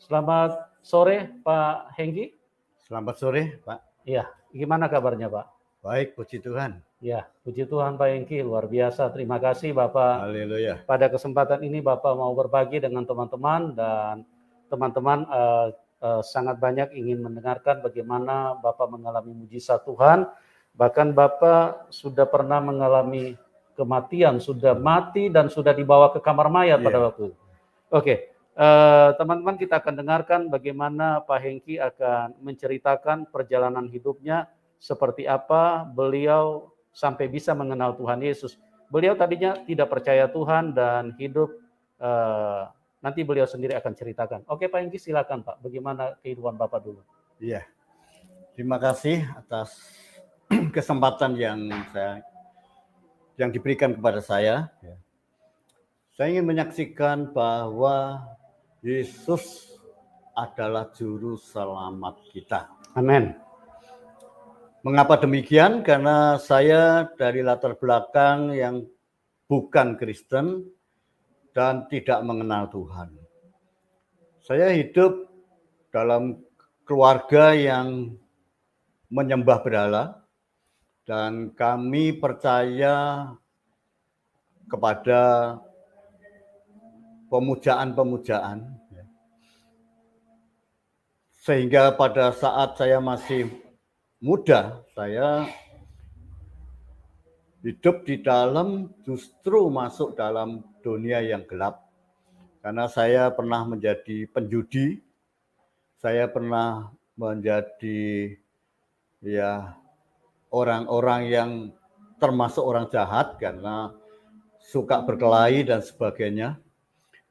Selamat sore Pak Hengki. Selamat sore, Pak. Iya, gimana kabarnya Pak? Baik, puji Tuhan. Ya, puji Tuhan Pak Hengki, luar biasa. Terima kasih Bapak. Haleluya. Pada kesempatan ini Bapak mau berbagi dengan teman-teman dan teman-teman sangat banyak ingin mendengarkan bagaimana Bapak mengalami mujizat Tuhan. Bahkan Bapak sudah pernah mengalami kematian, sudah mati dan sudah dibawa ke kamar mayat pada waktu itu. Oke. Teman-teman, kita akan dengarkan bagaimana Pak Hengki akan menceritakan perjalanan hidupnya, seperti apa beliau sampai bisa mengenal Tuhan Yesus. Beliau tadinya tidak percaya Tuhan dan hidup, nanti beliau sendiri akan ceritakan. Oke Pak Hengki, silakan Pak, bagaimana kehidupan Bapak dulu? Iya, terima kasih atas kesempatan yang diberikan kepada saya. Saya ingin menyaksikan bahwa Yesus adalah juru selamat kita. Amin. Mengapa demikian? Karena saya dari latar belakang yang bukan Kristen dan tidak mengenal Tuhan. Saya hidup dalam keluarga yang menyembah berhala dan kami percaya kepada pemujaan-pemujaan. Sehingga pada saat saya masih muda, saya hidup di dalam, justru masuk dalam dunia yang gelap. Karena saya pernah menjadi penjudi, saya pernah menjadi orang-orang yang termasuk orang jahat karena suka berkelahi dan sebagainya.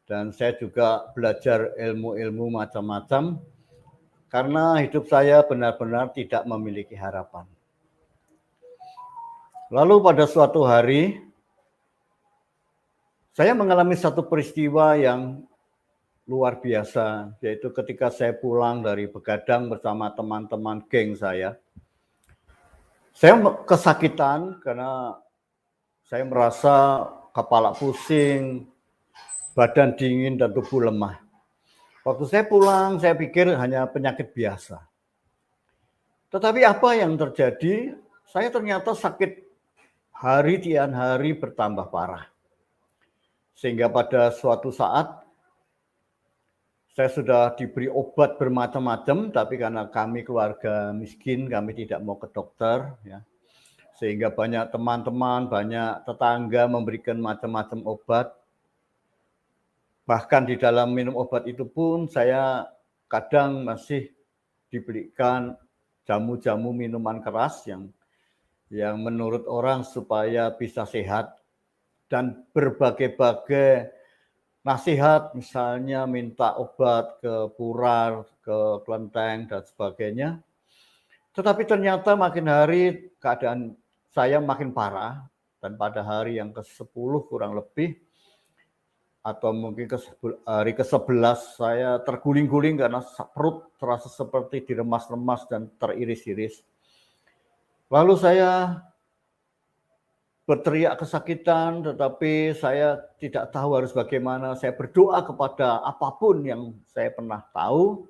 Dan saya juga belajar ilmu-ilmu macam-macam karena hidup saya benar-benar tidak memiliki harapan. Lalu pada suatu hari, saya mengalami satu peristiwa yang luar biasa, yaitu ketika saya pulang dari begadang bersama teman-teman geng saya kesakitan karena saya merasa kepala pusing, badan dingin, dan tubuh lemah. Waktu saya pulang, saya pikir hanya penyakit biasa. Tetapi apa yang terjadi? Saya ternyata sakit hari tian hari bertambah parah. Sehingga pada suatu saat, saya sudah diberi obat bermacam-macam, tapi karena kami keluarga miskin, kami tidak mau ke dokter. Sehingga banyak teman-teman, banyak tetangga memberikan macam-macam obat. Bahkan di dalam minum obat itu pun saya kadang masih diberikan jamu-jamu minuman keras yang menurut orang supaya bisa sehat. Dan berbagai-bagai nasihat, misalnya minta obat ke Purar, ke Klenteng, dan sebagainya. Tetapi ternyata makin hari keadaan saya makin parah. Dan pada hari yang ke-10 kurang lebih, atau mungkin hari ke-11 saya terguling-guling karena perut terasa seperti diremas-remas dan teriris-iris. Lalu saya berteriak kesakitan, tetapi saya tidak tahu harus bagaimana. Saya berdoa kepada apapun yang saya pernah tahu,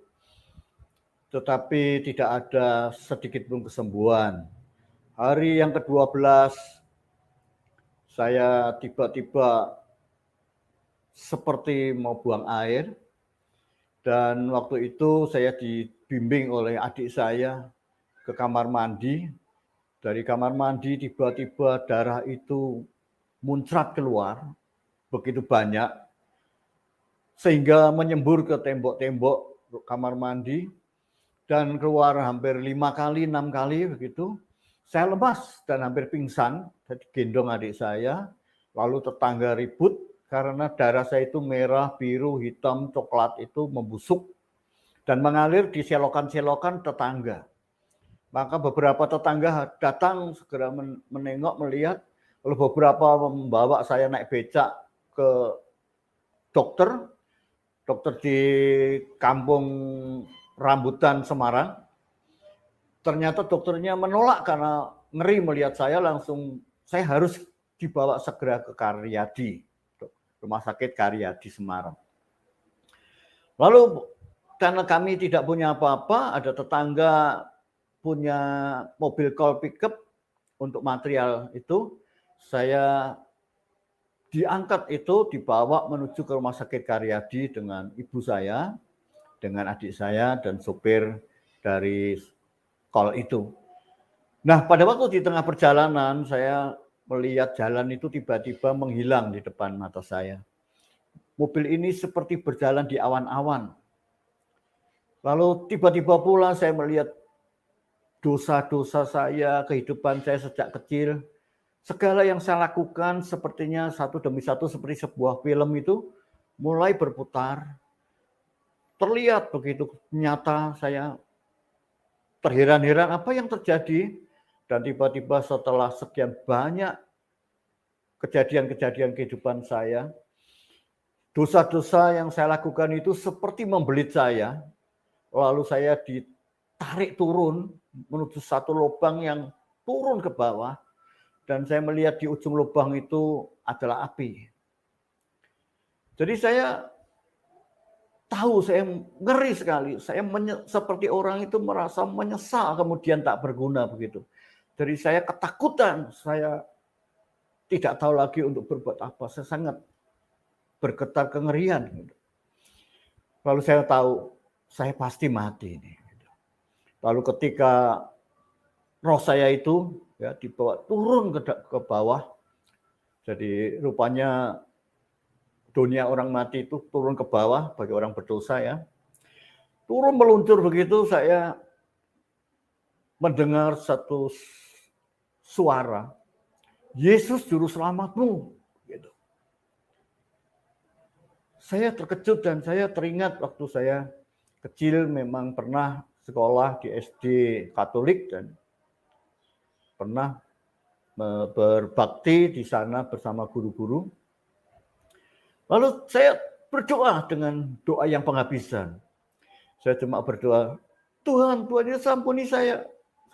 tetapi tidak ada sedikit pun kesembuhan. Hari yang ke-12 saya tiba-tiba seperti mau buang air, dan waktu itu saya dibimbing oleh adik saya ke kamar mandi. Dari kamar mandi tiba-tiba darah itu muncrat keluar begitu banyak sehingga menyembur ke tembok-tembok kamar mandi dan keluar hampir 5 kali, 6 kali begitu. Saya lemas dan hampir pingsan, gendong adik saya, lalu tetangga ribut karena darah saya itu merah, biru, hitam, coklat itu membusuk dan mengalir di selokan-selokan tetangga. Maka beberapa tetangga datang segera menengok, melihat, lalu beberapa membawa saya naik becak ke dokter di Kampung Rambutan, Semarang. Ternyata dokternya menolak karena ngeri melihat saya, langsung saya harus dibawa segera ke Karyadi, Rumah Sakit Karyadi Semarang. Lalu karena kami tidak punya apa-apa, ada tetangga punya mobil call pickup untuk material itu, saya diangkat itu, dibawa menuju ke Rumah Sakit Karyadi dengan ibu saya, dengan adik saya, dan supir dari call itu. Nah, pada waktu di tengah perjalanan, saya melihat jalan itu tiba-tiba menghilang di depan mata saya. Mobil ini seperti berjalan di awan-awan. Lalu tiba-tiba pula saya melihat dosa-dosa saya, kehidupan saya sejak kecil. Segala yang saya lakukan sepertinya satu demi satu seperti sebuah film itu mulai berputar. Terlihat begitu nyata, saya terheran-heran apa yang terjadi. Dan tiba-tiba setelah sekian banyak kejadian-kejadian kehidupan saya, dosa-dosa yang saya lakukan itu seperti membelit saya. Lalu saya ditarik turun menuju satu lubang yang turun ke bawah. Dan saya melihat di ujung lubang itu adalah api. Jadi saya tahu, saya ngeri sekali. Saya seperti orang itu merasa menyesal kemudian tak berguna begitu. Jadi saya ketakutan, saya tidak tahu lagi untuk berbuat apa. Saya sangat bergetar kengerian. Lalu saya tahu, saya pasti mati ini. Lalu ketika roh saya itu ya dibawa turun ke bawah, jadi rupanya dunia orang mati itu turun ke bawah bagi orang berdosa ya. Turun meluncur begitu, saya mendengar satu suara, Yesus juru selamatmu. Gitu. Saya terkejut dan saya teringat waktu saya kecil memang pernah sekolah di SD Katolik dan pernah berbakti di sana bersama guru-guru. Lalu saya berdoa dengan doa yang penghabisan. Saya cuma berdoa, Tuhan Yesus ampuni saya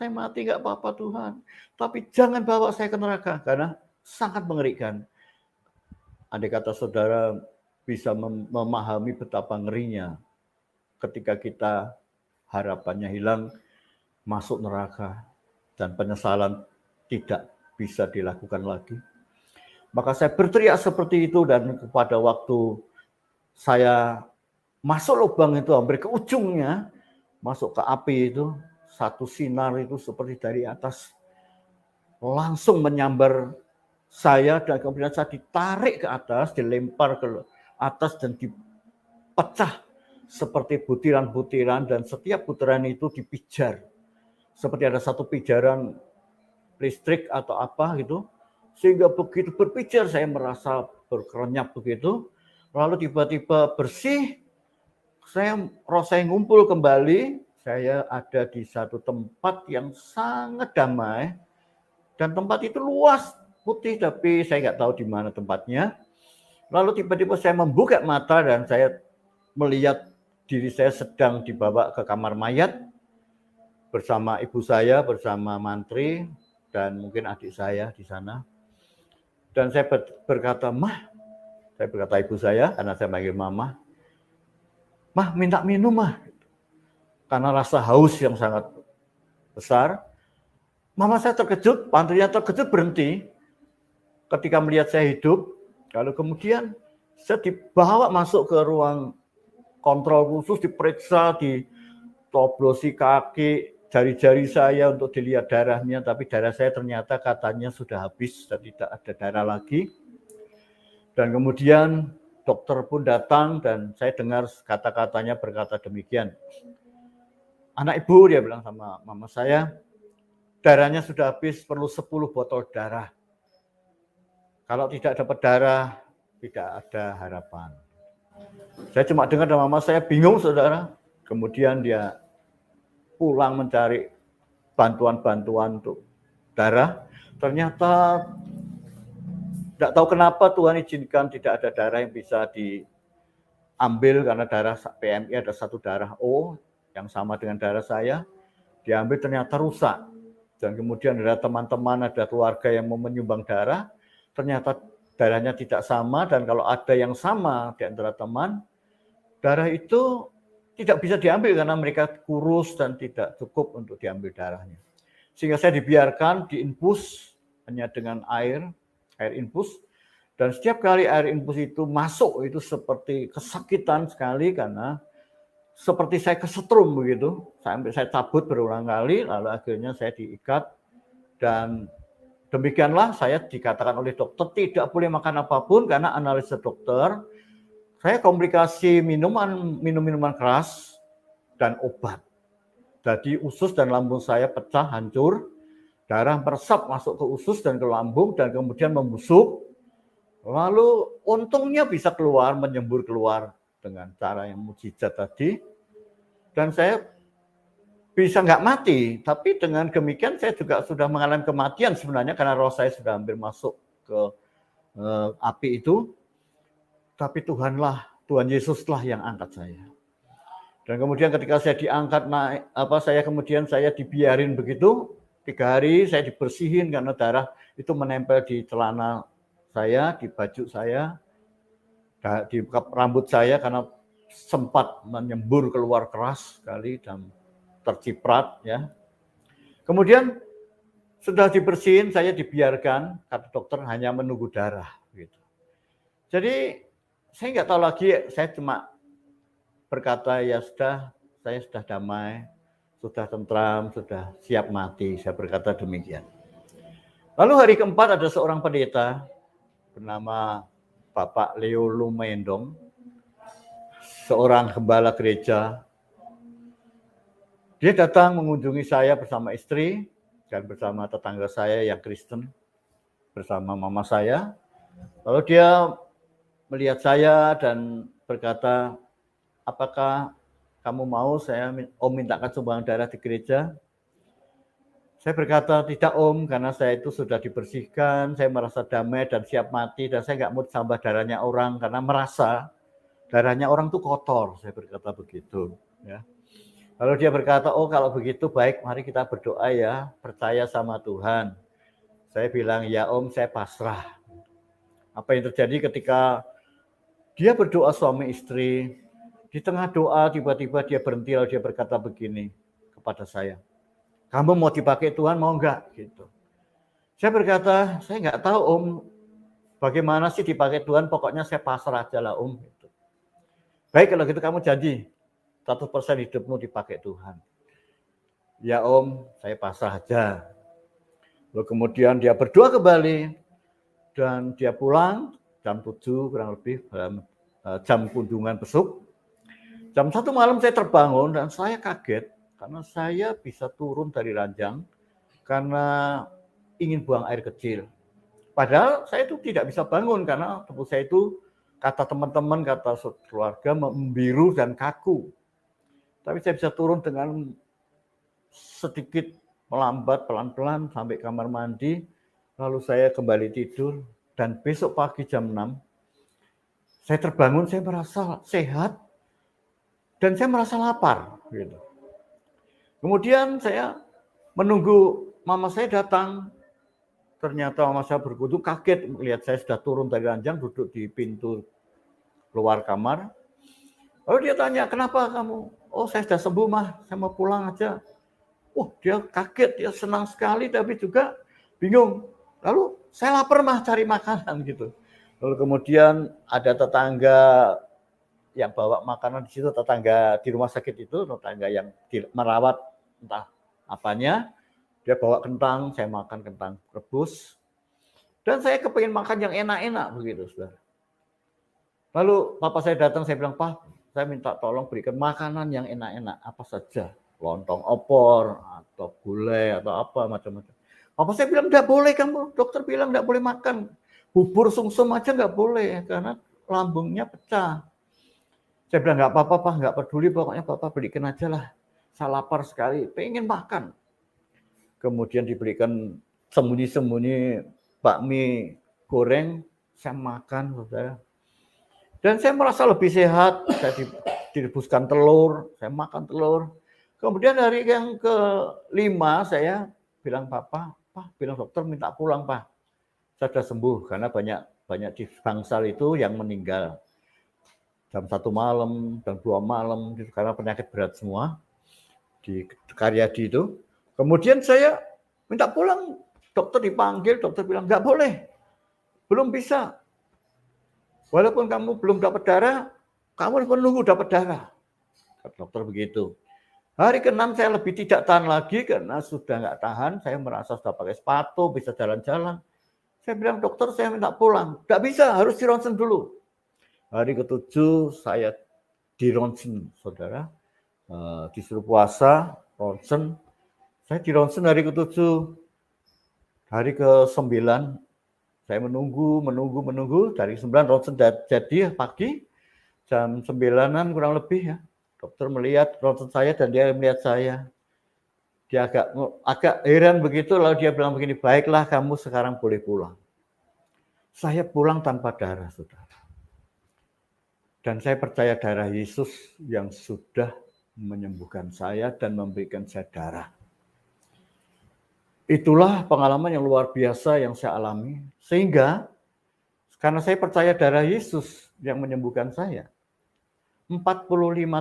mati nggak apa-apa Tuhan. Tapi jangan bawa saya ke neraka, karena sangat mengerikan. Andai kata saudara bisa memahami betapa ngerinya ketika kita harapannya hilang, masuk neraka, dan penyesalan tidak bisa dilakukan lagi. Maka saya berteriak seperti itu, dan pada waktu saya masuk lubang itu hampir ke ujungnya, masuk ke api itu, satu sinar itu seperti dari atas langsung menyambar saya, dan kemudian saya ditarik ke atas, dilempar ke atas dan dipecah seperti butiran-butiran, dan setiap butiran itu dipijar. Seperti ada satu pijaran listrik atau apa gitu, sehingga begitu berpijar saya merasa berkerenyap begitu, lalu tiba-tiba bersih, roh saya ngumpul kembali, saya ada di satu tempat yang sangat damai, dan tempat itu luas, putih, tapi saya nggak tahu di mana tempatnya. Lalu tiba-tiba saya membuka mata dan saya melihat diri saya sedang dibawa ke kamar mayat bersama ibu saya, bersama mantri, dan mungkin adik saya di sana. Dan saya berkata, Mah, saya berkata ibu saya, karena saya panggil Mama, Mah minta minum Mah. Karena rasa haus yang sangat besar. Mama saya terkejut, mantrinya terkejut berhenti ketika melihat saya hidup. Lalu kemudian saya dibawa masuk ke ruang kontrol khusus, diperiksa, ditoblosi kaki, jari-jari saya untuk dilihat darahnya, tapi darah saya ternyata katanya sudah habis dan tidak ada darah lagi. Dan kemudian dokter pun datang dan saya dengar kata-katanya berkata demikian. Anak ibu, dia bilang sama mama saya, darahnya sudah habis, perlu 10 botol darah. Kalau tidak dapat darah, tidak ada harapan. Saya cuma dengar dari mama saya, bingung saudara. Kemudian dia pulang mencari bantuan-bantuan untuk darah. Ternyata tidak tahu kenapa Tuhan izinkan tidak ada darah yang bisa diambil, karena darah PMI ada satu darah O yang sama dengan darah saya, diambil ternyata rusak. Dan kemudian ada teman-teman, ada keluarga yang mau menyumbang darah, ternyata darahnya tidak sama, dan kalau ada yang sama di antara teman, darah itu tidak bisa diambil karena mereka kurus dan tidak cukup untuk diambil darahnya. Sehingga saya dibiarkan diinfus hanya dengan air infus. Dan setiap kali air infus itu masuk itu seperti kesakitan sekali karena seperti saya kesetrum begitu. Sampai saya cabut berulang kali, lalu akhirnya saya diikat dan demikianlah saya dikatakan oleh dokter tidak boleh makan apapun karena analisa dokter saya komplikasi minum minuman keras dan obat. Jadi usus dan lambung saya pecah, hancur, darah meresap masuk ke usus dan ke lambung dan kemudian membusuk. Lalu untungnya bisa keluar, menyembur keluar dengan cara yang mukjizat tadi. Dan saya bisa nggak mati, tapi dengan demikian saya juga sudah mengalami kematian sebenarnya karena roh saya sudah hampir masuk ke api itu. Tapi Tuhan Yesuslah yang angkat saya. Dan kemudian ketika saya diangkat naik, saya dibiarin begitu 3 hari saya dibersihin karena darah itu menempel di celana saya, di baju saya, di rambut saya karena sempat menyembur keluar keras sekali dan terciprat ya. Kemudian sudah dibersihin, saya dibiarkan, kata dokter hanya menunggu darah gitu. Jadi saya nggak tahu lagi, saya cuma berkata ya sudah, saya sudah damai, sudah tentram, sudah siap mati, saya berkata demikian. Lalu hari keempat ada seorang pendeta bernama Bapak Leo Lumendong, seorang gembala gereja. Dia datang mengunjungi saya bersama istri dan bersama tetangga saya yang Kristen, bersama mama saya. Lalu dia melihat saya dan berkata, apakah kamu mau Om mintakan sumbangan darah di gereja? Saya berkata, tidak Om, karena saya itu sudah dibersihkan, saya merasa damai dan siap mati, dan saya nggak mau ditambah darahnya orang, karena merasa darahnya orang itu kotor, saya berkata begitu. Ya. Lalu dia berkata, oh kalau begitu baik, mari kita berdoa ya, percaya sama Tuhan. Saya bilang, ya Om, saya pasrah. Apa yang terjadi ketika dia berdoa suami istri, di tengah doa tiba-tiba dia berhenti, lalu dia berkata begini kepada saya, kamu mau dipakai Tuhan mau enggak? Gitu. Saya berkata, saya enggak tahu Om, bagaimana sih dipakai Tuhan, pokoknya saya pasrah aja lah Om. Gitu. Baik kalau gitu kamu janji 100% hidupmu dipakai Tuhan. Ya Om, saya pasrah aja. Lalu kemudian dia berdoa kembali dan dia pulang jam 7 kurang lebih jam kunjungan besuk. Jam 1 malam saya terbangun dan saya kaget karena saya bisa turun dari ranjang karena ingin buang air kecil. Padahal saya itu tidak bisa bangun karena tubuh saya itu kata teman-teman, kata keluarga membiru dan kaku. Tapi saya bisa turun dengan sedikit melambat pelan-pelan sampai kamar mandi, lalu saya kembali tidur dan besok pagi jam 6 saya terbangun, saya merasa sehat dan saya merasa lapar gitu. Kemudian saya menunggu mama saya datang. Ternyata mama saya berkutu kaget melihat saya sudah turun dari ranjang duduk di pintu keluar kamar. Lalu dia tanya, kenapa kamu? Oh saya sudah sembuh mah, saya mau pulang aja. Dia kaget, dia senang sekali tapi juga bingung. Lalu saya lapar mah cari makanan gitu. Lalu kemudian ada tetangga yang bawa makanan di situ, tetangga di rumah sakit itu, tetangga yang merawat entah apanya, dia bawa kentang, saya makan kentang rebus, dan saya kepingin makan yang enak-enak begitu, saudara. Lalu papa saya datang, saya bilang, Pak, saya minta tolong berikan makanan yang enak-enak, apa saja, lontong opor, atau gulai, atau apa, macam-macam. Papa saya bilang, enggak boleh kamu, dokter bilang enggak boleh makan, bubur sumsum aja enggak boleh, karena lambungnya pecah. Saya bilang, enggak apa-apa, Pak, enggak peduli, pokoknya Papa belikan aja lah. Saya lapar sekali, pengen makan. Kemudian diberikan sembunyi-sembunyi bakmi goreng, saya makan, saudara. Dan saya merasa lebih sehat, saya direbuskan telur, saya makan telur. Kemudian hari yang ke-5 saya bilang, Pak, bilang dokter minta pulang, Pak. Saya sudah sembuh, karena banyak di Bangsal itu yang meninggal. jam 1 malam, jam 2 malam, karena penyakit berat semua di Karyadi itu. Kemudian saya minta pulang, dokter dipanggil, dokter bilang nggak boleh, belum bisa. Walaupun kamu belum dapat darah, kamu menunggu dapat darah. Kata dokter begitu. Hari ke-6 saya lebih tidak tahan lagi karena sudah nggak tahan. Saya merasa sudah pakai sepatu, bisa jalan-jalan. Saya bilang, dokter saya minta pulang. Nggak bisa, harus di ronsen dulu. Hari ke-7 saya di ronsen, saudara. Disuruh puasa, ronsen. Saya di ronsen hari ke-7. Hari ke-9 saya menunggu. Dari 9 ronsen jadi pagi. Jam 9-an kurang lebih ya. Dokter melihat ronsen saya dan dia melihat saya. Dia agak heran begitu, lalu dia bilang begini, baiklah kamu sekarang boleh pulang. Saya pulang tanpa darah, saudara. Dan saya percaya darah Yesus yang sudah menyembuhkan saya dan memberikan saya darah. Itulah pengalaman yang luar biasa yang saya alami. Sehingga karena saya percaya darah Yesus yang menyembuhkan saya, 45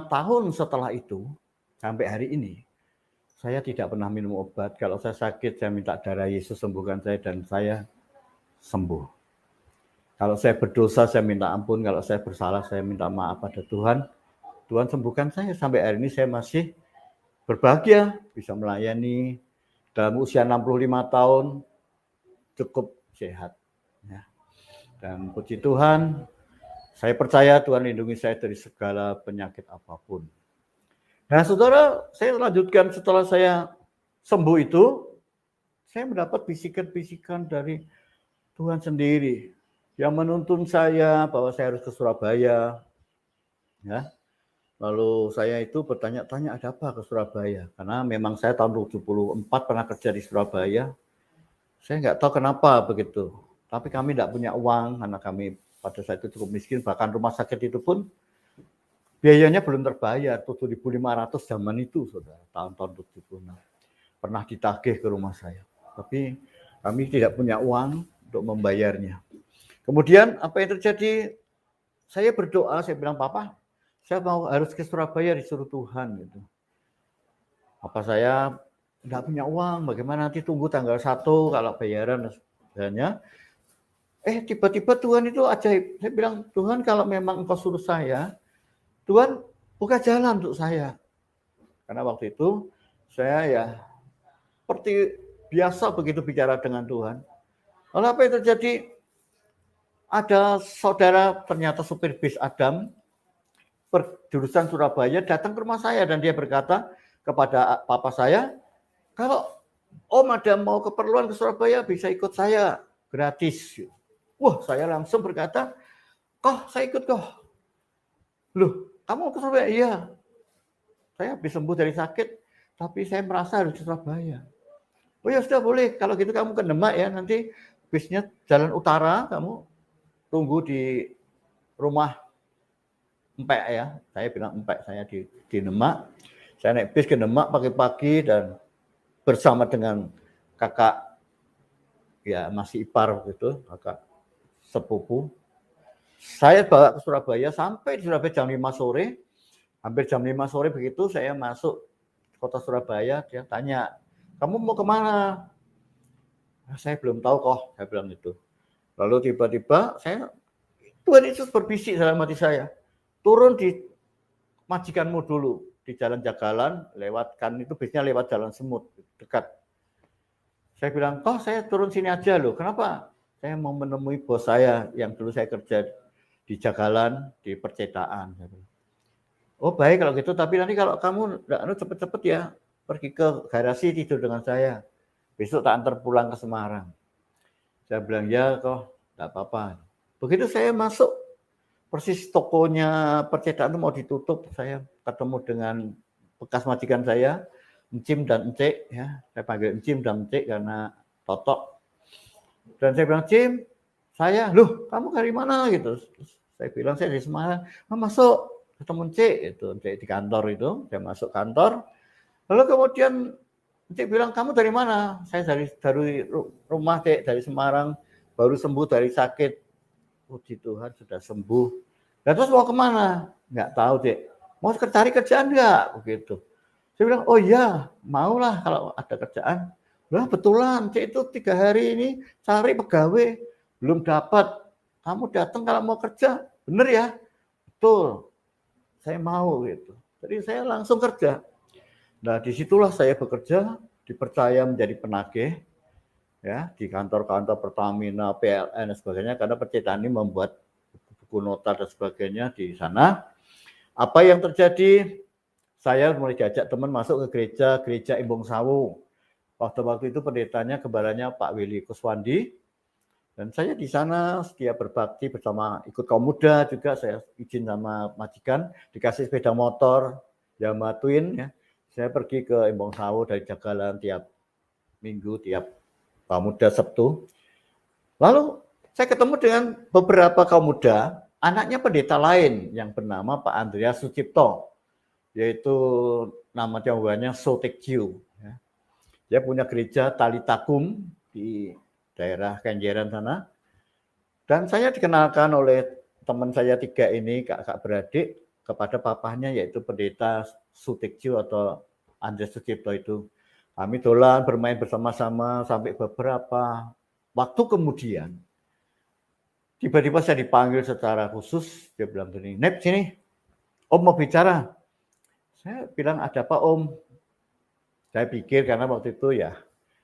tahun setelah itu, sampai hari ini, saya tidak pernah minum obat. Kalau saya sakit, saya minta darah Yesus sembuhkan saya dan saya sembuh. Kalau saya berdosa, saya minta ampun. Kalau saya bersalah, saya minta maaf pada Tuhan. Tuhan sembuhkan saya. Sampai hari ini saya masih berbahagia, bisa melayani. Dalam usia 65 tahun, cukup sehat. Ya. Dan puji Tuhan, saya percaya Tuhan lindungi saya dari segala penyakit apapun. Nah, saudara, saya lanjutkan setelah saya sembuh itu, saya mendapat bisikan-bisikan dari Tuhan sendiri yang menuntun saya bahwa saya harus ke Surabaya. Ya. Lalu saya itu bertanya-tanya ada apa ke Surabaya. Karena memang saya tahun 74 pernah kerja di Surabaya. Saya nggak tahu kenapa begitu. Tapi kami tidak punya uang karena kami pada saat itu cukup miskin. Bahkan rumah sakit itu pun biayanya belum terbayar. 7.500 zaman itu, saudara. Tahun-tahun 76. Pernah ditagih ke rumah saya. Tapi kami tidak punya uang untuk membayarnya. Kemudian apa yang terjadi? Saya berdoa, saya bilang, Papa, saya mau harus ke Surabaya disuruh Tuhan. Gitu. Papa saya tidak punya uang, bagaimana nanti tunggu tanggal 1 kalau bayaran dan sebagainya. Tiba-tiba Tuhan itu ajaib. Saya bilang, Tuhan kalau memang Engkau suruh saya, Tuhan buka jalan untuk saya. Karena waktu itu saya ya seperti biasa begitu bicara dengan Tuhan. Lalu apa yang terjadi? Ada saudara ternyata supir bis Adam jurusan Surabaya datang ke rumah saya dan dia berkata kepada papa saya, kalau Om ada mau keperluan ke Surabaya bisa ikut saya gratis. Wah, saya langsung berkata, saya ikut kok. Loh, kamu ke Surabaya? Iya. Saya habis sembuh dari sakit, tapi saya merasa harus ke Surabaya. Oh ya sudah boleh, kalau gitu kamu ke Demak ya, nanti bisnya jalan utara, kamu tunggu di rumah Empek ya, saya bilang Empek, saya di Demak. Saya naik bis ke Demak pagi-pagi dan bersama dengan kakak, ya masih ipar gitu, kakak sepupu. Saya bawa ke Surabaya, sampai di Surabaya jam 5 sore, hampir jam 5 sore begitu saya masuk kota Surabaya, dia tanya, kamu mau kemana? Saya belum tahu kok, saya bilang itu. Lalu tiba-tiba Tuhan Yesus berbisik dalam hati saya, turun di majikanmu dulu, di jalan Jagalan, lewatkan itu bisnya lewat jalan semut, dekat. Saya bilang, saya turun sini aja loh, kenapa? Saya mau menemui bos saya yang dulu saya kerja di Jagalan, di percetaan. Oh baik kalau gitu, tapi nanti kalau kamu cepet-cepet ya, pergi ke garasi tidur dengan saya. Besok tak antar pulang ke Semarang. Saya bilang, ya enggak apa-apa. Begitu saya masuk, persis tokonya percetakan itu mau ditutup, saya ketemu dengan bekas majikan saya, Encim dan Encik, ya. Saya panggil Encim dan Encik karena totok. Dan saya bilang, Cim, loh kamu dari mana gitu. Saya bilang saya dari Semarang. Masuk, ketemu Encik, itu Encik di kantor itu, saya masuk kantor. Lalu kemudian Encik bilang, kamu dari mana? Saya dari rumah, Cik, dari Semarang, baru sembuh dari sakit. Puji Tuhan sudah sembuh. Nah, terus mau kemana? Nggak tahu, Dek. Mau cari kerjaan nggak? Begitu. Saya bilang, oh iya, maulah kalau ada kerjaan. Lah betulan, Cik itu 3 hari ini cari pegawai, belum dapat. Kamu datang kalau mau kerja, bener ya? Betul, saya mau gitu. Jadi saya langsung kerja. Nah, disitulah saya bekerja, dipercaya menjadi penagih, ya, di kantor-kantor Pertamina, PLN, dan sebagainya, karena percetakan ini membuat buku nota dan sebagainya di sana. Apa yang terjadi? Saya mulai diajak teman masuk ke gereja Embong Sawu. Waktu itu pendetanya kembarannya Pak Willy Kuswandi. Dan saya di sana setia berbakti bersama ikut kaum muda juga. Saya izin sama majikan, dikasih sepeda motor Yamaha Twin. Ya. Saya pergi ke Embong Sawu dari Jagalan tiap minggu, tiap kaum muda Sabtu. Lalu saya ketemu dengan beberapa kaum muda, anaknya pendeta lain yang bernama Pak Andreas Sucipto, yaitu nama Tionghoanya Sotekjiu. Ya. Dia punya gereja Talitakum di daerah Kenjeran sana. Dan saya dikenalkan oleh teman saya 3 ini, kakak beradik, kepada papahnya yaitu pendeta Sutekjiu atau Andreas Sucipto itu. Kami dolan bermain bersama-sama sampai beberapa waktu kemudian. Tiba-tiba saya dipanggil secara khusus, dia bilang gini, Nep sini, Om mau bicara. Saya bilang ada apa Om? Saya pikir karena waktu itu ya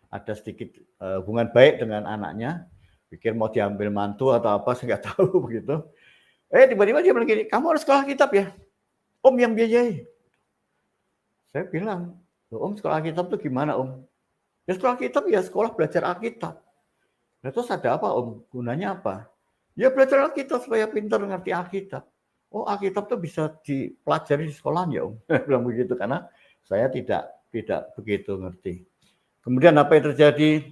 ada sedikit hubungan baik dengan anaknya, pikir mau diambil mantu atau apa, saya nggak tahu begitu. Tiba-tiba dia bilang gini, kamu harus sekolah kitab ya, Om yang biayai. Saya bilang, Om sekolah kitab itu gimana Om? Ya sekolah kitab ya sekolah belajar Alkitab. Nah, terus ada apa Om? Gunanya apa? Ya belajar Alkitab supaya pintar ngerti Alkitab. Oh Alkitab tuh bisa dipelajari di sekolahan ya Om. Bilang begitu karena saya tidak begitu ngerti. Kemudian apa yang terjadi?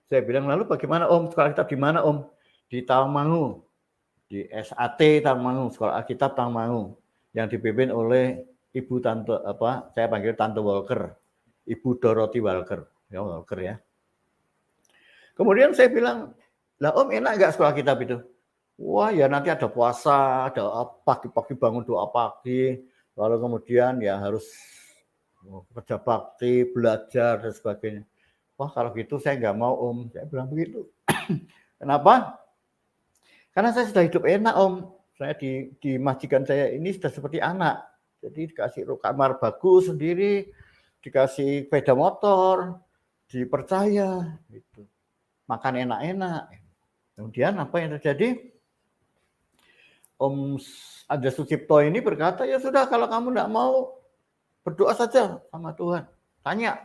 Saya bilang lalu bagaimana Om? Sekolah Alkitab di mana Om? Di Tawangmangu, di SAT Tawangmangu, Sekolah Alkitab Tawangmangu, yang dipimpin oleh Ibu Tante saya panggil Tante Walker, Ibu Dorothy Walker, ya Walker ya. Kemudian saya bilang, lah Om enak nggak sekolah kitab itu? Wah ya nanti ada puasa, ada pagi-pagi bangun doa pagi, lalu kemudian ya harus kerja bakti, belajar dan sebagainya. Wah kalau gitu saya nggak mau Om, saya bilang begitu. Kenapa? Karena saya sudah hidup enak Om, saya di majikan saya ini sudah seperti anak, jadi dikasih kamar bagus sendiri, dikasih sepeda motor, dipercaya, gitu. Makan enak-enak. Kemudian apa yang terjadi? Om Andreas Sucipto ini berkata, ya sudah kalau kamu tidak mau, berdoa saja sama Tuhan. Tanya.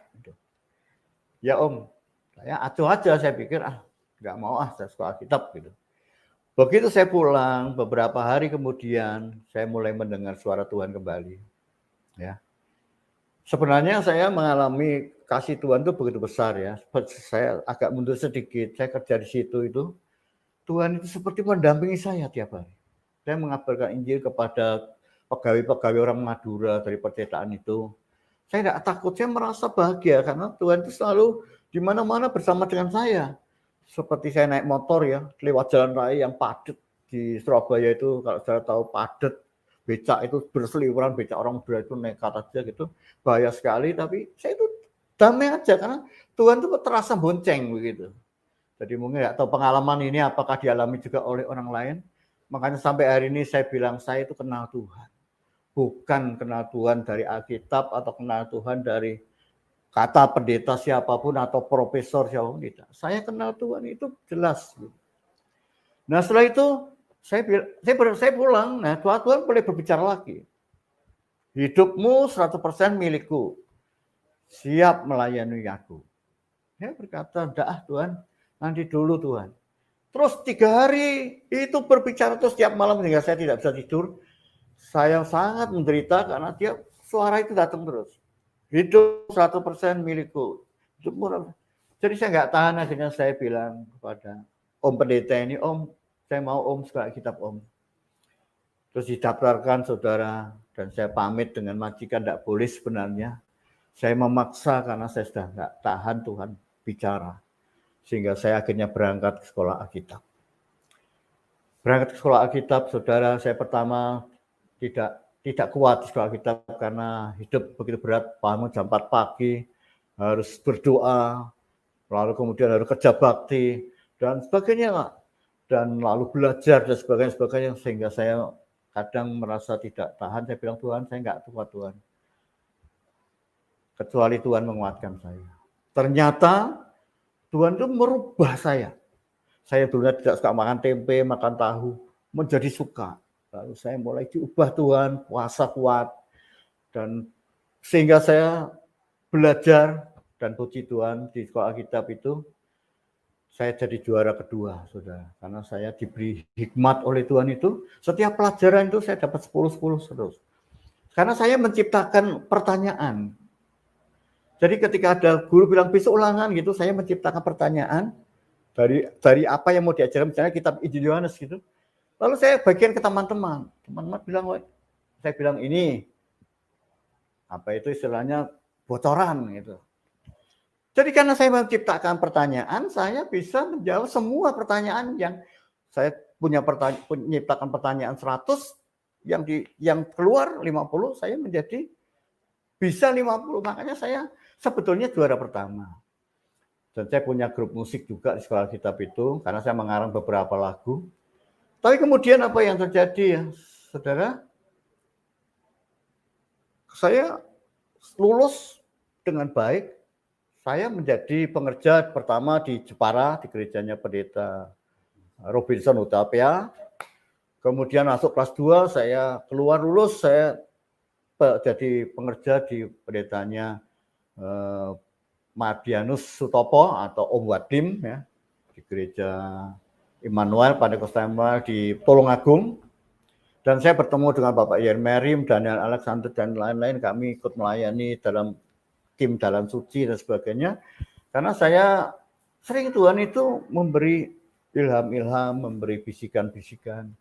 Ya Om, saya acuh aja, saya pikir nggak mau saya sekolah kitab gitu. Begitu saya pulang, beberapa hari kemudian saya mulai mendengar suara Tuhan kembali. Ya, sebenarnya saya mengalami kasih Tuhan itu begitu besar ya. Saya agak mundur sedikit, saya kerja di situ itu. Tuhan itu seperti mendampingi saya tiap hari. Saya mengabarkan Injil kepada pegawai-pegawai orang Madura dari percetakan itu. Saya tidak takut, saya merasa bahagia karena Tuhan itu selalu di mana-mana bersama dengan saya. Seperti saya naik motor ya, lewat jalan raya yang padat di Surabaya itu, kalau saya tahu padat, becak itu berseliweran, becak orang Madura itu nekat aja gitu, bahaya sekali. Tapi saya itu damai aja karena Tuhan itu terasa bonceng begitu. Jadi mungkin nggak tahu pengalaman ini apakah dialami juga oleh orang lain. Makanya sampai hari ini saya bilang saya itu kenal Tuhan. Bukan kenal Tuhan dari Alkitab atau kenal Tuhan dari kata pendeta siapapun atau profesor siapapun tidak. Saya kenal Tuhan itu jelas. Nah setelah itu saya pulang. Nah Tuhan boleh berbicara lagi. Hidupmu 100% milikku. Siap melayani aku. Saya berkata, enggak Tuhan. Nanti dulu Tuhan. Terus 3 hari itu berbicara terus setiap malam sehingga saya tidak bisa tidur. Saya sangat menderita karena suara itu datang terus. Hidup 100% milikku. Jadi saya nggak tahan akhirnya saya bilang kepada Om Pendeta ini, Om saya mau Om sekolah kitab Om. Terus didaftarkan saudara dan saya pamit dengan majikan tidak boleh sebenarnya. Saya memaksa karena saya sudah nggak tahan Tuhan bicara. Sehingga saya akhirnya berangkat ke sekolah Alkitab. berangkat ke sekolah Alkitab, saudara, saya pertama tidak kuat di sekolah Alkitab karena hidup begitu berat, bangun jam 4 pagi, harus berdoa, lalu kemudian harus kerja bakti, dan sebagainya, dan lalu belajar dan sebagainya, sehingga saya kadang merasa tidak tahan. Saya bilang, Tuhan, saya nggak kuat, Tuhan, kecuali Tuhan menguatkan saya. Ternyata Tuhan itu merubah saya. Saya dulunya tidak suka makan tempe, makan tahu, menjadi suka. Lalu saya mulai diubah Tuhan, puasa kuat, dan sehingga saya belajar, dan puji Tuhan di sekolah Alkitab itu saya jadi juara kedua, saudara. Karena saya diberi hikmat oleh Tuhan itu, setiap pelajaran itu saya dapat 10 terus. Karena saya menciptakan pertanyaan. Jadi ketika ada guru bilang besok ulangan gitu, saya menciptakan pertanyaan dari apa yang mau diajarkan, misalnya kitab Injil Yohanes gitu. Lalu saya bagian ke teman-teman. Teman-teman bilang, saya bilang ini apa itu istilahnya bocoran gitu. Jadi karena saya menciptakan pertanyaan, saya bisa menjawab semua pertanyaan yang saya menciptakan pertanyaan 100, yang keluar 50, saya menjadi bisa 50. Makanya saya sebetulnya juara pertama. Dan saya punya grup musik juga di sekolah Alkitab itu, karena saya mengarang beberapa lagu. Tapi kemudian apa yang terjadi ya, saudara? Saya lulus dengan baik. Saya menjadi pengerja pertama di Jepara, di gerejanya Pendeta Robinson Hutapea. Kemudian masuk kelas 2, saya keluar lulus, saya jadi pengerja di pendetanya Madianus Sutopo atau Om Wadim ya, di gereja Immanuel Pantekosta di Tulungagung. Dan saya bertemu dengan Bapak Yermerim, Daniel Alexander, dan lain-lain. Kami ikut melayani dalam tim Dalam Suci dan sebagainya. Karena saya sering Tuhan itu memberi ilham-ilham, memberi bisikan-bisikan.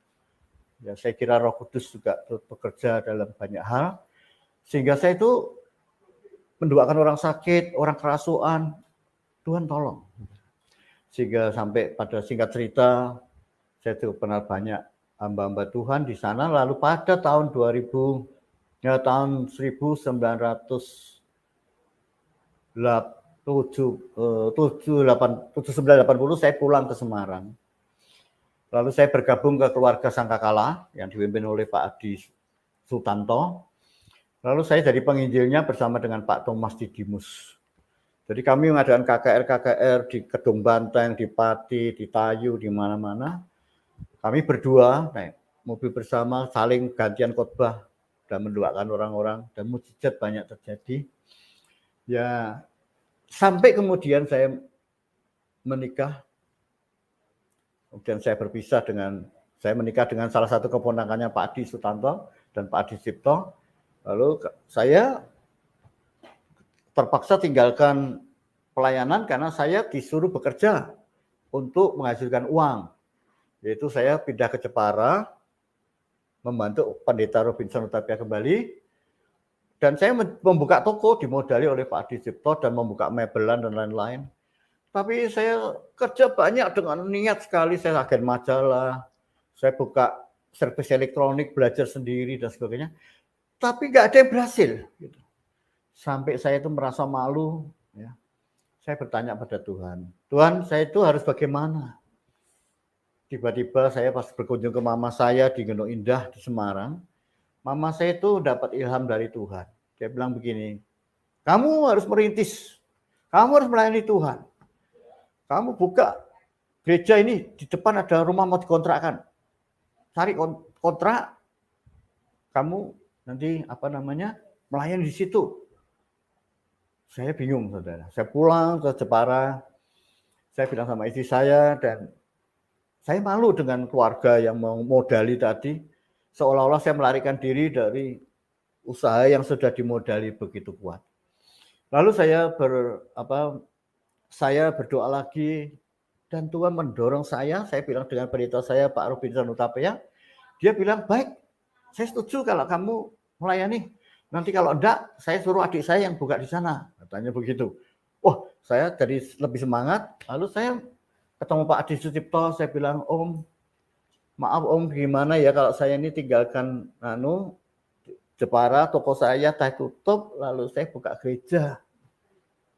Ya, saya kira Roh Kudus juga bekerja dalam banyak hal. Sehingga saya itu mendoakan orang sakit, orang kerasukan, Tuhan tolong. Sehingga sampai pada singkat cerita, saya juga kenal banyak hamba-hamba Tuhan di sana. Lalu pada tahun 1980 saya pulang ke Semarang. Lalu saya bergabung ke keluarga Sangkakala yang dipimpin oleh Pak Adi Sutanto. Lalu saya jadi penginjilnya bersama dengan Pak Thomas Didimus. Jadi kami mengadakan KKR di Kedung Banteng, di Pati, di Tayu, di mana-mana. Kami berdua naik mobil bersama, saling gantian khotbah dan mendoakan orang-orang, dan mukjizat banyak terjadi. Ya, sampai kemudian saya menikah. Kemudian saya menikah dengan salah satu keponakannya Pak Adi Sutanto dan Pak Adi Cipto. Lalu saya terpaksa tinggalkan pelayanan karena saya disuruh bekerja untuk menghasilkan uang. Yaitu saya pindah ke Jepara, membantu Pendeta Robinson Hutapea kembali, dan saya membuka toko dimodali oleh Pak Adi Cipto dan membuka mebelan dan lain-lain. Tapi saya kerja banyak dengan niat sekali, saya agen majalah, saya buka servis elektronik, belajar sendiri dan sebagainya. Tapi nggak ada yang berhasil. Sampai saya itu merasa malu. Ya. Saya bertanya pada Tuhan, Tuhan, saya itu harus bagaimana? Tiba-tiba saya pas berkunjung ke mama saya di Gunung Indah di Semarang, mama saya itu dapat ilham dari Tuhan. Dia bilang begini, kamu harus merintis, kamu harus melayani Tuhan. Kamu buka gereja ini, di depan ada rumah mau dikontrakkan. Cari kontrak, kamu nanti melayani di situ. Saya bingung, saudara. Saya pulang ke Jepara, saya bilang sama istri saya, dan saya malu dengan keluarga yang mau modali tadi, seolah-olah saya melarikan diri dari usaha yang sudah dimodali begitu kuat. Lalu saya berdoa lagi, dan Tuhan mendorong saya bilang dengan pendeta saya, Pak Robinson Hutapea, dia bilang, baik, saya setuju kalau kamu melayani. Nanti kalau enggak, saya suruh adik saya yang buka di sana. Katanya begitu. Oh, saya jadi lebih semangat. Lalu saya ketemu Pak Adi Sucipto, saya bilang, Om, maaf Om, gimana ya kalau saya ini tinggalkan Jepara, toko saya tutup, lalu saya buka gereja.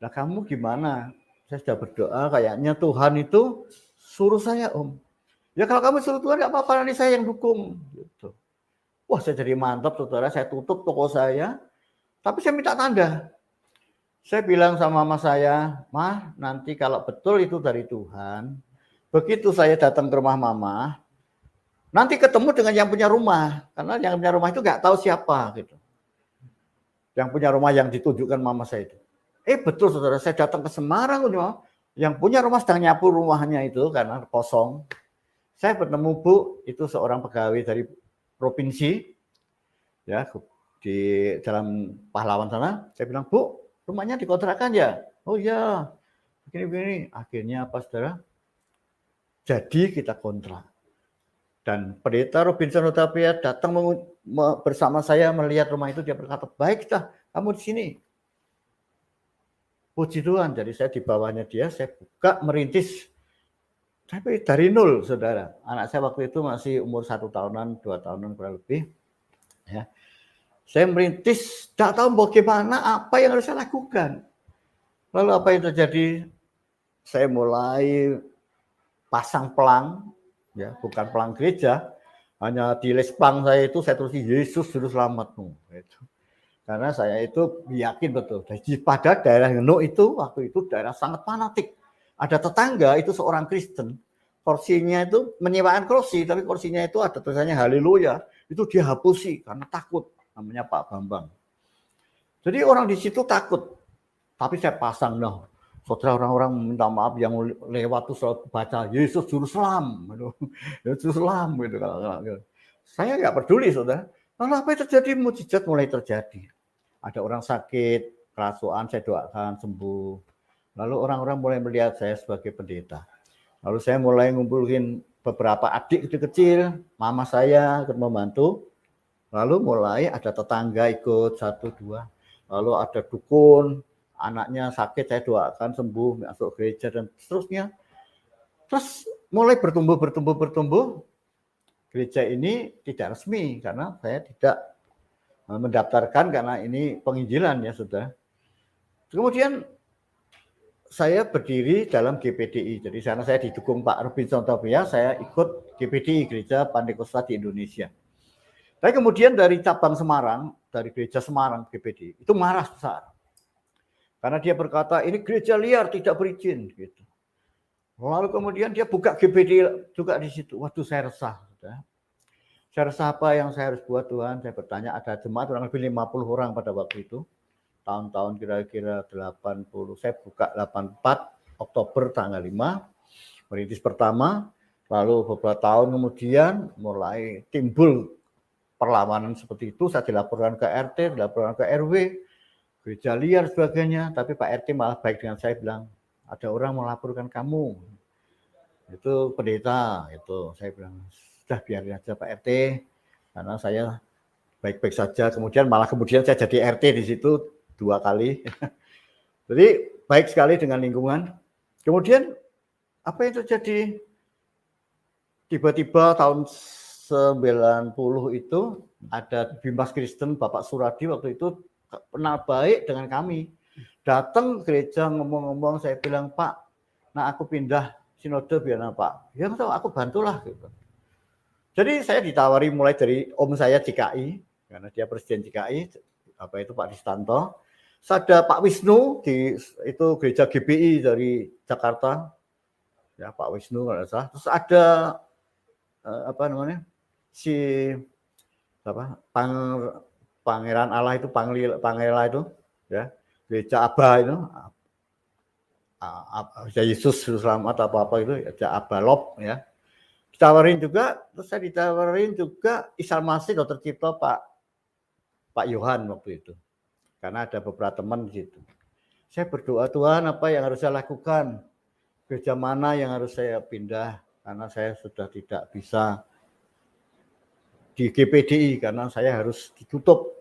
Nah kamu gimana? Saya sudah berdoa, kayaknya Tuhan itu suruh saya Om. Ya kalau kamu suruh Tuhan nggak apa-apa, nanti saya yang dukung. Gitu. Wah saya jadi mantap saudara, saya tutup toko saya, tapi saya minta tanda. Saya bilang sama mama saya, Mah nanti kalau betul itu dari Tuhan, begitu saya datang ke rumah mama, nanti ketemu dengan yang punya rumah, karena yang punya rumah itu nggak tahu siapa gitu. Yang punya rumah yang ditunjukkan mama saya itu. Betul saudara, saya datang ke Semarang, yang punya rumah sedang nyapu rumahnya itu karena kosong. Saya bertemu Bu, itu seorang pegawai dari provinsi, ya di dalam Pahlawan sana. Saya bilang, Bu, rumahnya dikontrakan ya? Oh iya, begini-begini. Akhirnya apa saudara? Jadi kita kontrak. Dan pendeta Robinson Hutapea datang bersama saya melihat rumah itu, dia berkata, baik dah, kamu di sini. Puji Tuhan, jadi saya di bawahnya dia, saya buka merintis. Tapi dari nol, saudara. Anak saya waktu itu masih umur 1 tahunan, 2 tahunan kurang lebih. Ya. Saya merintis, tidak tahu bagaimana, apa yang harus saya lakukan. Lalu apa yang terjadi? Saya mulai pasang pelang, ya bukan pelang gereja, hanya di les pelang saya itu saya tulis Yesus Juru Selamatmu. Gitu. Karena saya itu yakin betul. Pada daerah Ngeno itu waktu itu daerah sangat fanatik. Ada tetangga itu seorang Kristen, kursinya itu menyewakan kursi, tapi kursinya itu ada tulisannya Haleluya. Itu dia hapusi karena takut. Namanya Pak Bambang. Jadi orang di situ takut. Tapi saya pasang, saudara orang-orang minta maaf yang lewat tuh selalu baca Yesus Juru Selam. Yesus Selam gitu. Saya nggak peduli saudara. Lalu apa yang terjadi? Mujizat mulai terjadi. Ada orang sakit, kerasuan, saya doakan sembuh. Lalu orang-orang mulai melihat saya sebagai pendeta. Lalu saya mulai ngumpulin beberapa adik kecil-kecil, mama saya ikut membantu. Lalu mulai ada tetangga ikut 1, 2. Lalu ada dukun, anaknya sakit saya doakan sembuh, masuk gereja dan seterusnya. Terus mulai bertumbuh. Gereja ini tidak resmi karena saya tidak mendaftarkan karena ini penginjilan ya sudah. Kemudian saya berdiri dalam GPDI. Jadi sana saya didukung Pak Robinson Hutapea, saya ikut GPDI, Gereja Pantekosta di Indonesia. Tapi kemudian dari cabang Semarang, dari gereja Semarang GPDI, itu marah besar. Karena dia berkata, ini gereja liar, tidak berizin. Gitu. Lalu kemudian dia buka GPDI juga di situ. Waduh, saya resah. Sudah. Saya resah apa yang saya harus buat Tuhan? Saya bertanya, ada jemaat kurang lebih 50 orang pada waktu itu. Tahun-tahun kira-kira 80. Saya buka 84 Oktober tanggal 5. Merintis pertama. Lalu beberapa tahun kemudian mulai timbul perlawanan seperti itu. Saya dilaporkan ke RT, dilaporkan ke RW. Gereja liar sebagainya, tapi Pak RT malah baik dengan saya, bilang ada orang melaporkan kamu, itu pendeta, itu saya bilang sudah biarin aja Pak RT, karena saya baik-baik saja. Kemudian saya jadi RT di situ 2 kali, jadi baik sekali dengan lingkungan. Kemudian apa yang terjadi? Tiba-tiba tahun 90 itu ada Bimas Kristen Bapak Suradi waktu itu kenal baik dengan kami, datang ke gereja ngomong-ngomong, saya bilang Pak, nah aku pindah sinode biar Pak, ya aku bantulah gitu. Jadi saya ditawari mulai dari om saya DKI, karena dia presiden DKI, apa itu Pak Distanto, ada Pak Wisnu itu gereja GBI dari Jakarta, ya Pak Wisnu kalau salah, terus ada Pangeran Allah itu, Pangeran itu, ya, gereja Aba itu, Yesus Selamat apa itu, ya Abalop, ya. Ditawarin juga, terus saya ditawarin juga Isal Masih Dokter Cipto Pak Yohan waktu itu, karena ada beberapa teman di situ. Saya berdoa, Tuhan apa yang harus saya lakukan, gereja mana yang harus saya pindah, karena saya sudah tidak bisa di GPDI karena saya harus ditutup.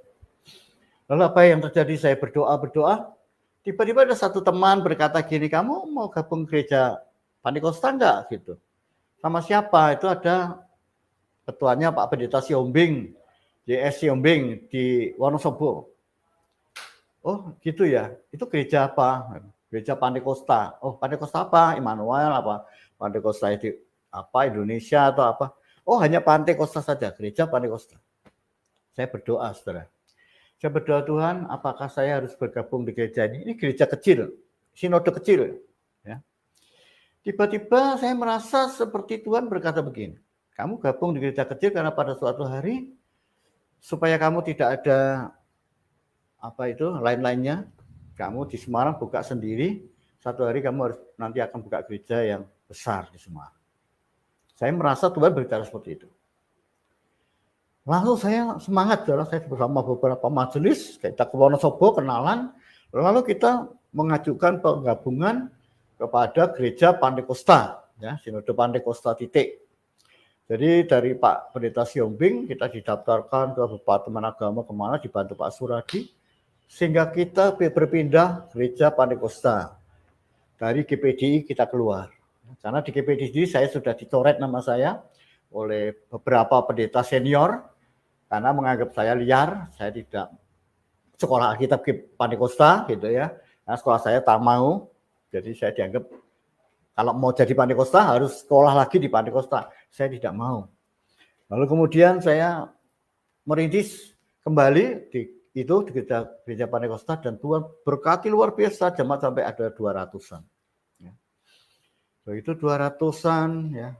Lalu apa yang terjadi? Saya berdoa. Tiba-tiba ada satu teman berkata gini, kamu mau gabung gereja Pantekosta enggak? Gitu. Sama siapa? Itu ada ketuanya Pak Pendeta Siombing, JS Siombing di Wonosobo. Oh gitu ya, itu gereja apa? Gereja Pantekosta. Oh Pantekosta apa? Immanuel apa? Pantekosta itu apa? Indonesia atau apa? Oh hanya Pantekosta saja, gereja Pantekosta. Saya berdoa, saudara. Saya berdoa, Tuhan, apakah saya harus bergabung di gereja ini? Ini gereja kecil, sinode kecil. Ya. Tiba-tiba saya merasa seperti Tuhan berkata begini, kamu gabung di gereja kecil karena pada suatu hari, supaya kamu tidak ada lain-lainnya, kamu di Semarang buka sendiri, satu hari kamu harus nanti akan buka gereja yang besar di Semarang. Saya merasa Tuhan berbicara seperti itu. Lalu saya semangat, saya bersama beberapa majelis, kita ke Wonosobo, kenalan, lalu kita mengajukan penggabungan kepada gereja Pantekosta, ya, Sinode Pantekosta titik. Jadi dari Pak Pendeta Siombing kita didaftarkan ke Departemen Agama kemana, dibantu Pak Suradi, sehingga kita berpindah gereja Pantekosta. Dari GPDI kita keluar, karena di GPDI saya sudah dicoret nama saya oleh beberapa pendeta senior, karena menganggap saya liar, saya tidak sekolah Alkitab Pantekosta gitu ya. Nah, sekolah saya tak mau, jadi saya dianggap kalau mau jadi Pantekosta harus sekolah lagi di Pantekosta. Saya tidak mau. Lalu kemudian saya merintis kembali di gereja Pantekosta dan Tuhan berkati luar biasa, jemaat sampai ada 200-an. Ya. Begitu 200-an ya.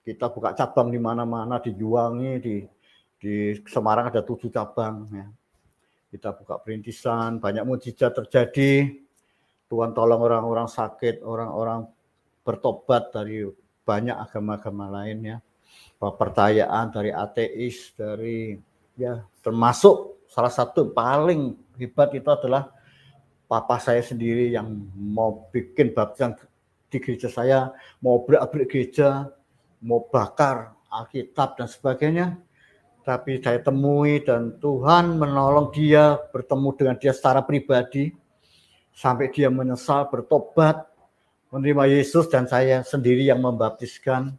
Kita buka cabang di mana-mana, di Juwangi, di Semarang ada 7 cabang. Ya. Kita buka perintisan, banyak mujizat terjadi. Tuhan tolong orang-orang sakit, orang-orang bertobat dari banyak agama-agama lain ya. Percayaan dari ateis, dari ya termasuk salah satu paling hebat itu adalah papa saya sendiri yang mau bikin baptisan di gereja saya, mau berak-berik gereja, mau bakar Alkitab dan sebagainya. Tapi saya temui dan Tuhan menolong dia, bertemu dengan dia secara pribadi, sampai dia menyesal, bertobat, menerima Yesus dan saya sendiri yang membaptiskan.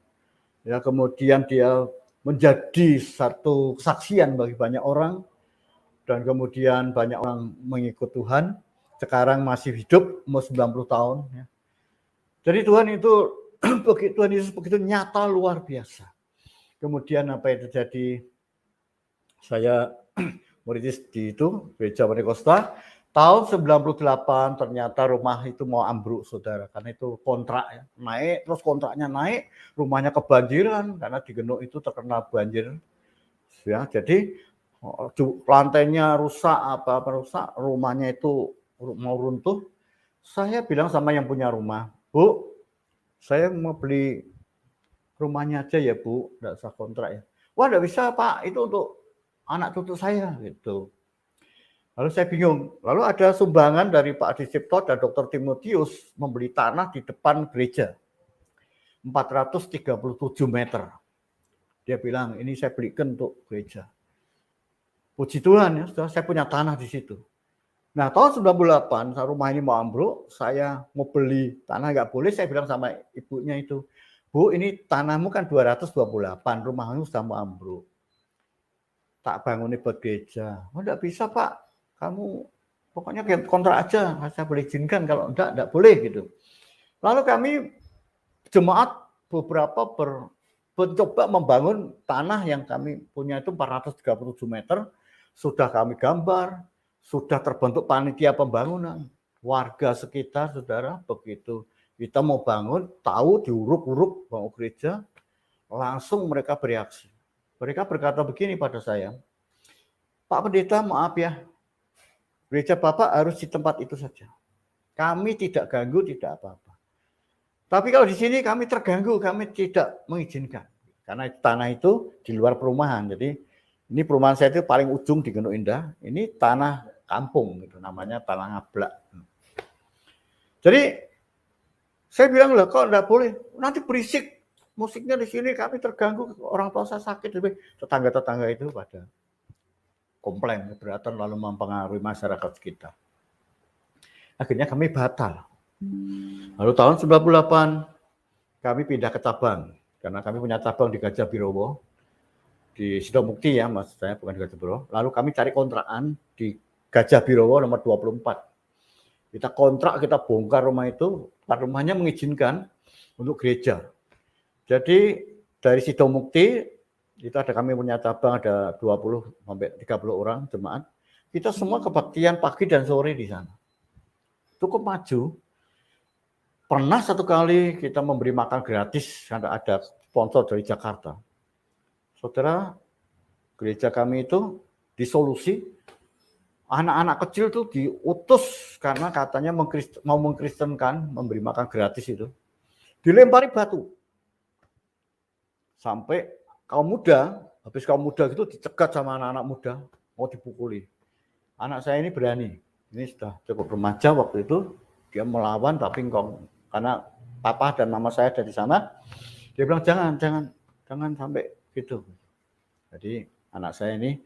Ya, kemudian dia menjadi satu kesaksian bagi banyak orang dan kemudian banyak orang mengikut Tuhan. Sekarang masih hidup, umur 90 tahun. Ya. Jadi Tuhan Yesus begitu nyata luar biasa. Kemudian apa yang terjadi? Saya merintis di itu gereja Pantekosta tahun 98, ternyata rumah itu mau ambruk, saudara, karena itu kontrak ya, naik, terus kontraknya naik, rumahnya kebanjiran karena di Genuk itu terkena banjir ya. Jadi lantainya rusak, apa rusak, rumahnya itu mau runtuh. Saya bilang sama yang punya rumah, Bu, saya mau beli rumahnya aja ya Bu, enggak usah kontrak ya. Wah, enggak bisa Pak, itu untuk anak cucu saya gitu. Lalu saya bingung. Lalu ada sumbangan dari Pak Adi Cipto dan Dr. Timotius membeli tanah di depan gereja. 437 meter. Dia bilang, ini saya belikan untuk gereja. Puji Tuhan ya, saya punya tanah di situ. Nah, tahun 98, rumah ini mau ambruk, saya mau beli tanah nggak boleh, saya bilang sama ibunya itu, Bu, ini tanahmu kan 228, rumahmu sudah mau ambruk. Tak bangun buat gereja. Oh, enggak bisa Pak, kamu pokoknya kontrak aja, saya boleh izinkan, kalau enggak boleh gitu. Lalu kami jemaat beberapa mencoba membangun tanah yang kami punya itu 437 meter, sudah kami gambar, sudah terbentuk panitia pembangunan. Warga sekitar, saudara, begitu kita mau bangun, tahu diuruk-uruk bangun gereja, langsung mereka bereaksi. Mereka berkata begini pada saya, Pak Pendeta, maaf ya, gereja Bapak harus di tempat itu saja. Kami tidak ganggu, tidak apa-apa. Tapi kalau di sini kami terganggu, kami tidak mengizinkan. Karena tanah itu di luar perumahan. Jadi ini perumahan saya itu paling ujung di Genuk Indah. Ini tanah kampung, gitu, namanya tanah ngablak. Jadi saya bilang, lah kok enggak boleh, nanti berisik. Musiknya di sini kami terganggu, orang tua saya sakit, tetangga-tetangga itu pada komplain, keberatan, lalu mempengaruhi masyarakat sekitar. Akhirnya kami batal. Lalu tahun 98 kami pindah ke cabang, karena kami punya cabang di Gajah Birowo. di Sidomukti ya, maksud saya, bukan di Gajah Birowo. Lalu kami cari kontrakan di Gajah Birowo nomor 24. Kita kontrak, kita bongkar rumah itu, rumahnya mengizinkan untuk gereja. Jadi dari Sidomukti, itu ada kami punya cabang, ada 20 sampai 30 orang jemaat. Kita semua kebaktian pagi dan sore di sana. Cukup maju. Pernah satu kali kita memberi makan gratis, karena ada sponsor dari Jakarta. Saudara, gereja kami itu disolusi. Anak-anak kecil tuh diutus karena katanya mau mengkristenkan, memberi makan gratis itu. Dilempari batu. Sampai kaum muda, habis kaum muda gitu dicegat sama anak-anak muda, mau dipukuli. Anak saya ini berani. Ini sudah cukup remaja waktu itu, dia melawan tapi karena papa dan mama saya ada di sana, dia bilang jangan sampai gitu. Jadi anak saya ini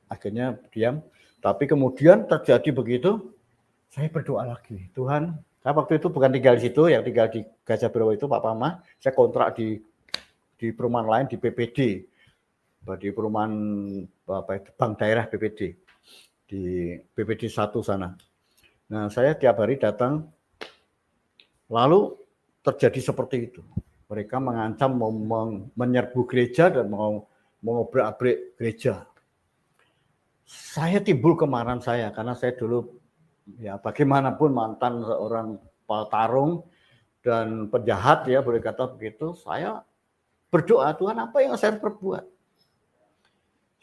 akhirnya diam. Tapi kemudian terjadi begitu, saya berdoa lagi. Tuhan, saya waktu itu bukan tinggal di situ, yang tinggal di Gajah Birowo itu Pak Pama, saya kontrak di perumahan lain di BPD, di perumahan bank daerah BPD, di BPD 1 sana. Nah, saya tiap hari datang, lalu terjadi seperti itu. Mereka mengancam mau menyerbu gereja dan mau mengobrak-abrik gereja. Saya timbul kemarahan saya karena saya dulu ya bagaimanapun mantan seorang petarung dan penjahat ya boleh kata begitu. Saya berdoa, Tuhan apa yang saya perbuat?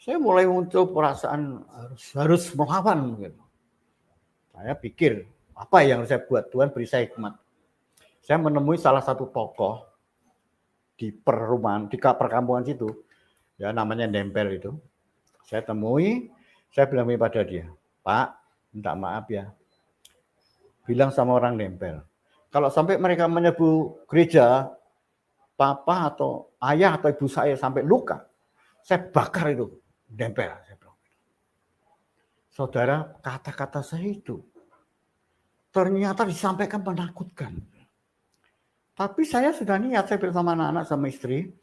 Saya mulai muncul perasaan harus melawan gitu. Saya pikir apa yang saya buat, Tuhan beri saya hikmat. Saya menemui salah satu tokoh di perumahan di perkampungan situ ya namanya Nempel itu. Saya temui. Saya bilang pada dia, Pak, minta maaf ya. Bilang sama orang Nempel. Kalau sampai mereka menyerbu gereja, papa atau ayah atau ibu saya sampai luka, saya bakar itu Nempel. Saudara, kata-kata saya itu ternyata disampaikan menakutkan. Tapi saya sudah niat, saya bilang sama anak-anak sama istri,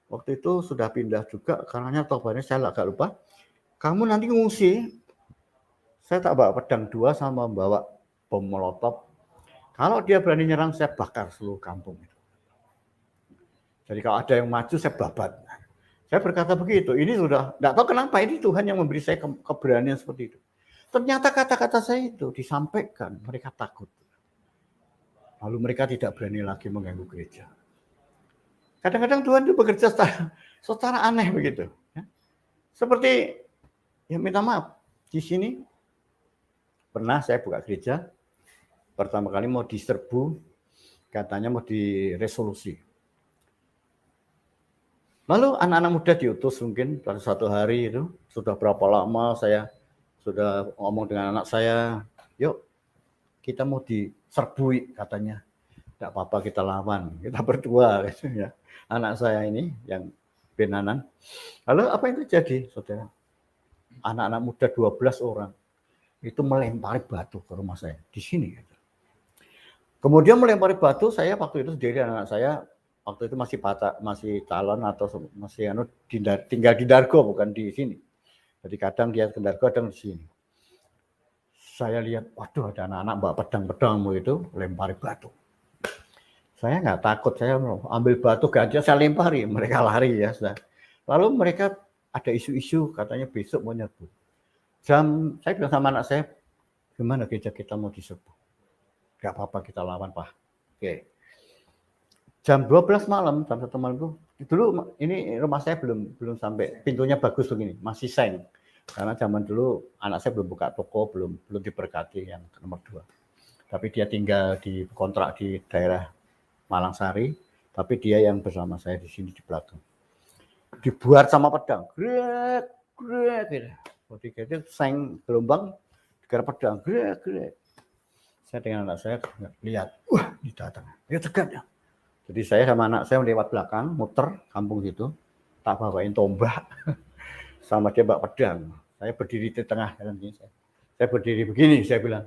waktu itu sudah pindah juga, karena tobatnya saya agak lupa. Kamu nanti ngungsi, saya tak bawa pedang 2 sama bawa bom molotov. Kalau dia berani nyerang, saya bakar seluruh kampung itu. Jadi kalau ada yang maju, saya babat. Saya berkata begitu. Ini sudah, tidak tahu kenapa ini Tuhan yang memberi saya keberanian seperti itu. Ternyata kata-kata saya itu disampaikan, mereka takut. Lalu mereka tidak berani lagi mengganggu gereja. Kadang-kadang Tuhan itu bekerja secara aneh begitu. Seperti ya minta maaf, di sini pernah saya buka gereja, pertama kali mau diserbu, katanya mau diresolusi. Lalu anak-anak muda diutus mungkin pada satu hari itu, sudah berapa lama saya sudah ngomong dengan anak saya, yuk kita mau diserbu katanya. Tidak apa-apa kita lawan, kita berdua. Ya. Anak saya ini yang benanan. Lalu apa yang terjadi saudara? Anak-anak muda 12 orang itu melempari batu ke rumah saya di sini. Kemudian melempari batu, saya waktu itu sendiri anak saya waktu itu masih calon atau masih tinggal di Dargo bukan di sini. Jadi kadang dia ke Dargo, kadang di sini. Saya lihat, waduh ada anak-anak bawa pedang-pedang itu lempari batu. Saya nggak takut, saya ambil batu gajah saya lempari, mereka lari ya. Lalu mereka ada isu-isu katanya besok mau nyerbu. Saya bilang sama anak saya, gimana gereja kita mau diserbu? Gak apa-apa kita lawan Pak. Oke. Jam 12 malam, jam 1 malam itu, dulu ini rumah saya belum sampai, pintunya bagus begini, masih seng. Karena zaman dulu anak saya belum buka toko, belum diberkati yang nomor 2. Tapi dia tinggal di kontrak di daerah Malangsari, tapi dia yang bersama saya di sini di belakang. Dibuat sama pedang, grek gitu. Jadi seng gelombang, digarap pedang, grek. Saya dengan anak saya lihat, wah ini datang, ya tegat ya. Jadi saya sama anak saya lewat belakang, muter kampung situ, tak bawain tombak, sama dia bawa pedang. Saya berdiri di tengah dalam ini. Saya berdiri begini, saya bilang.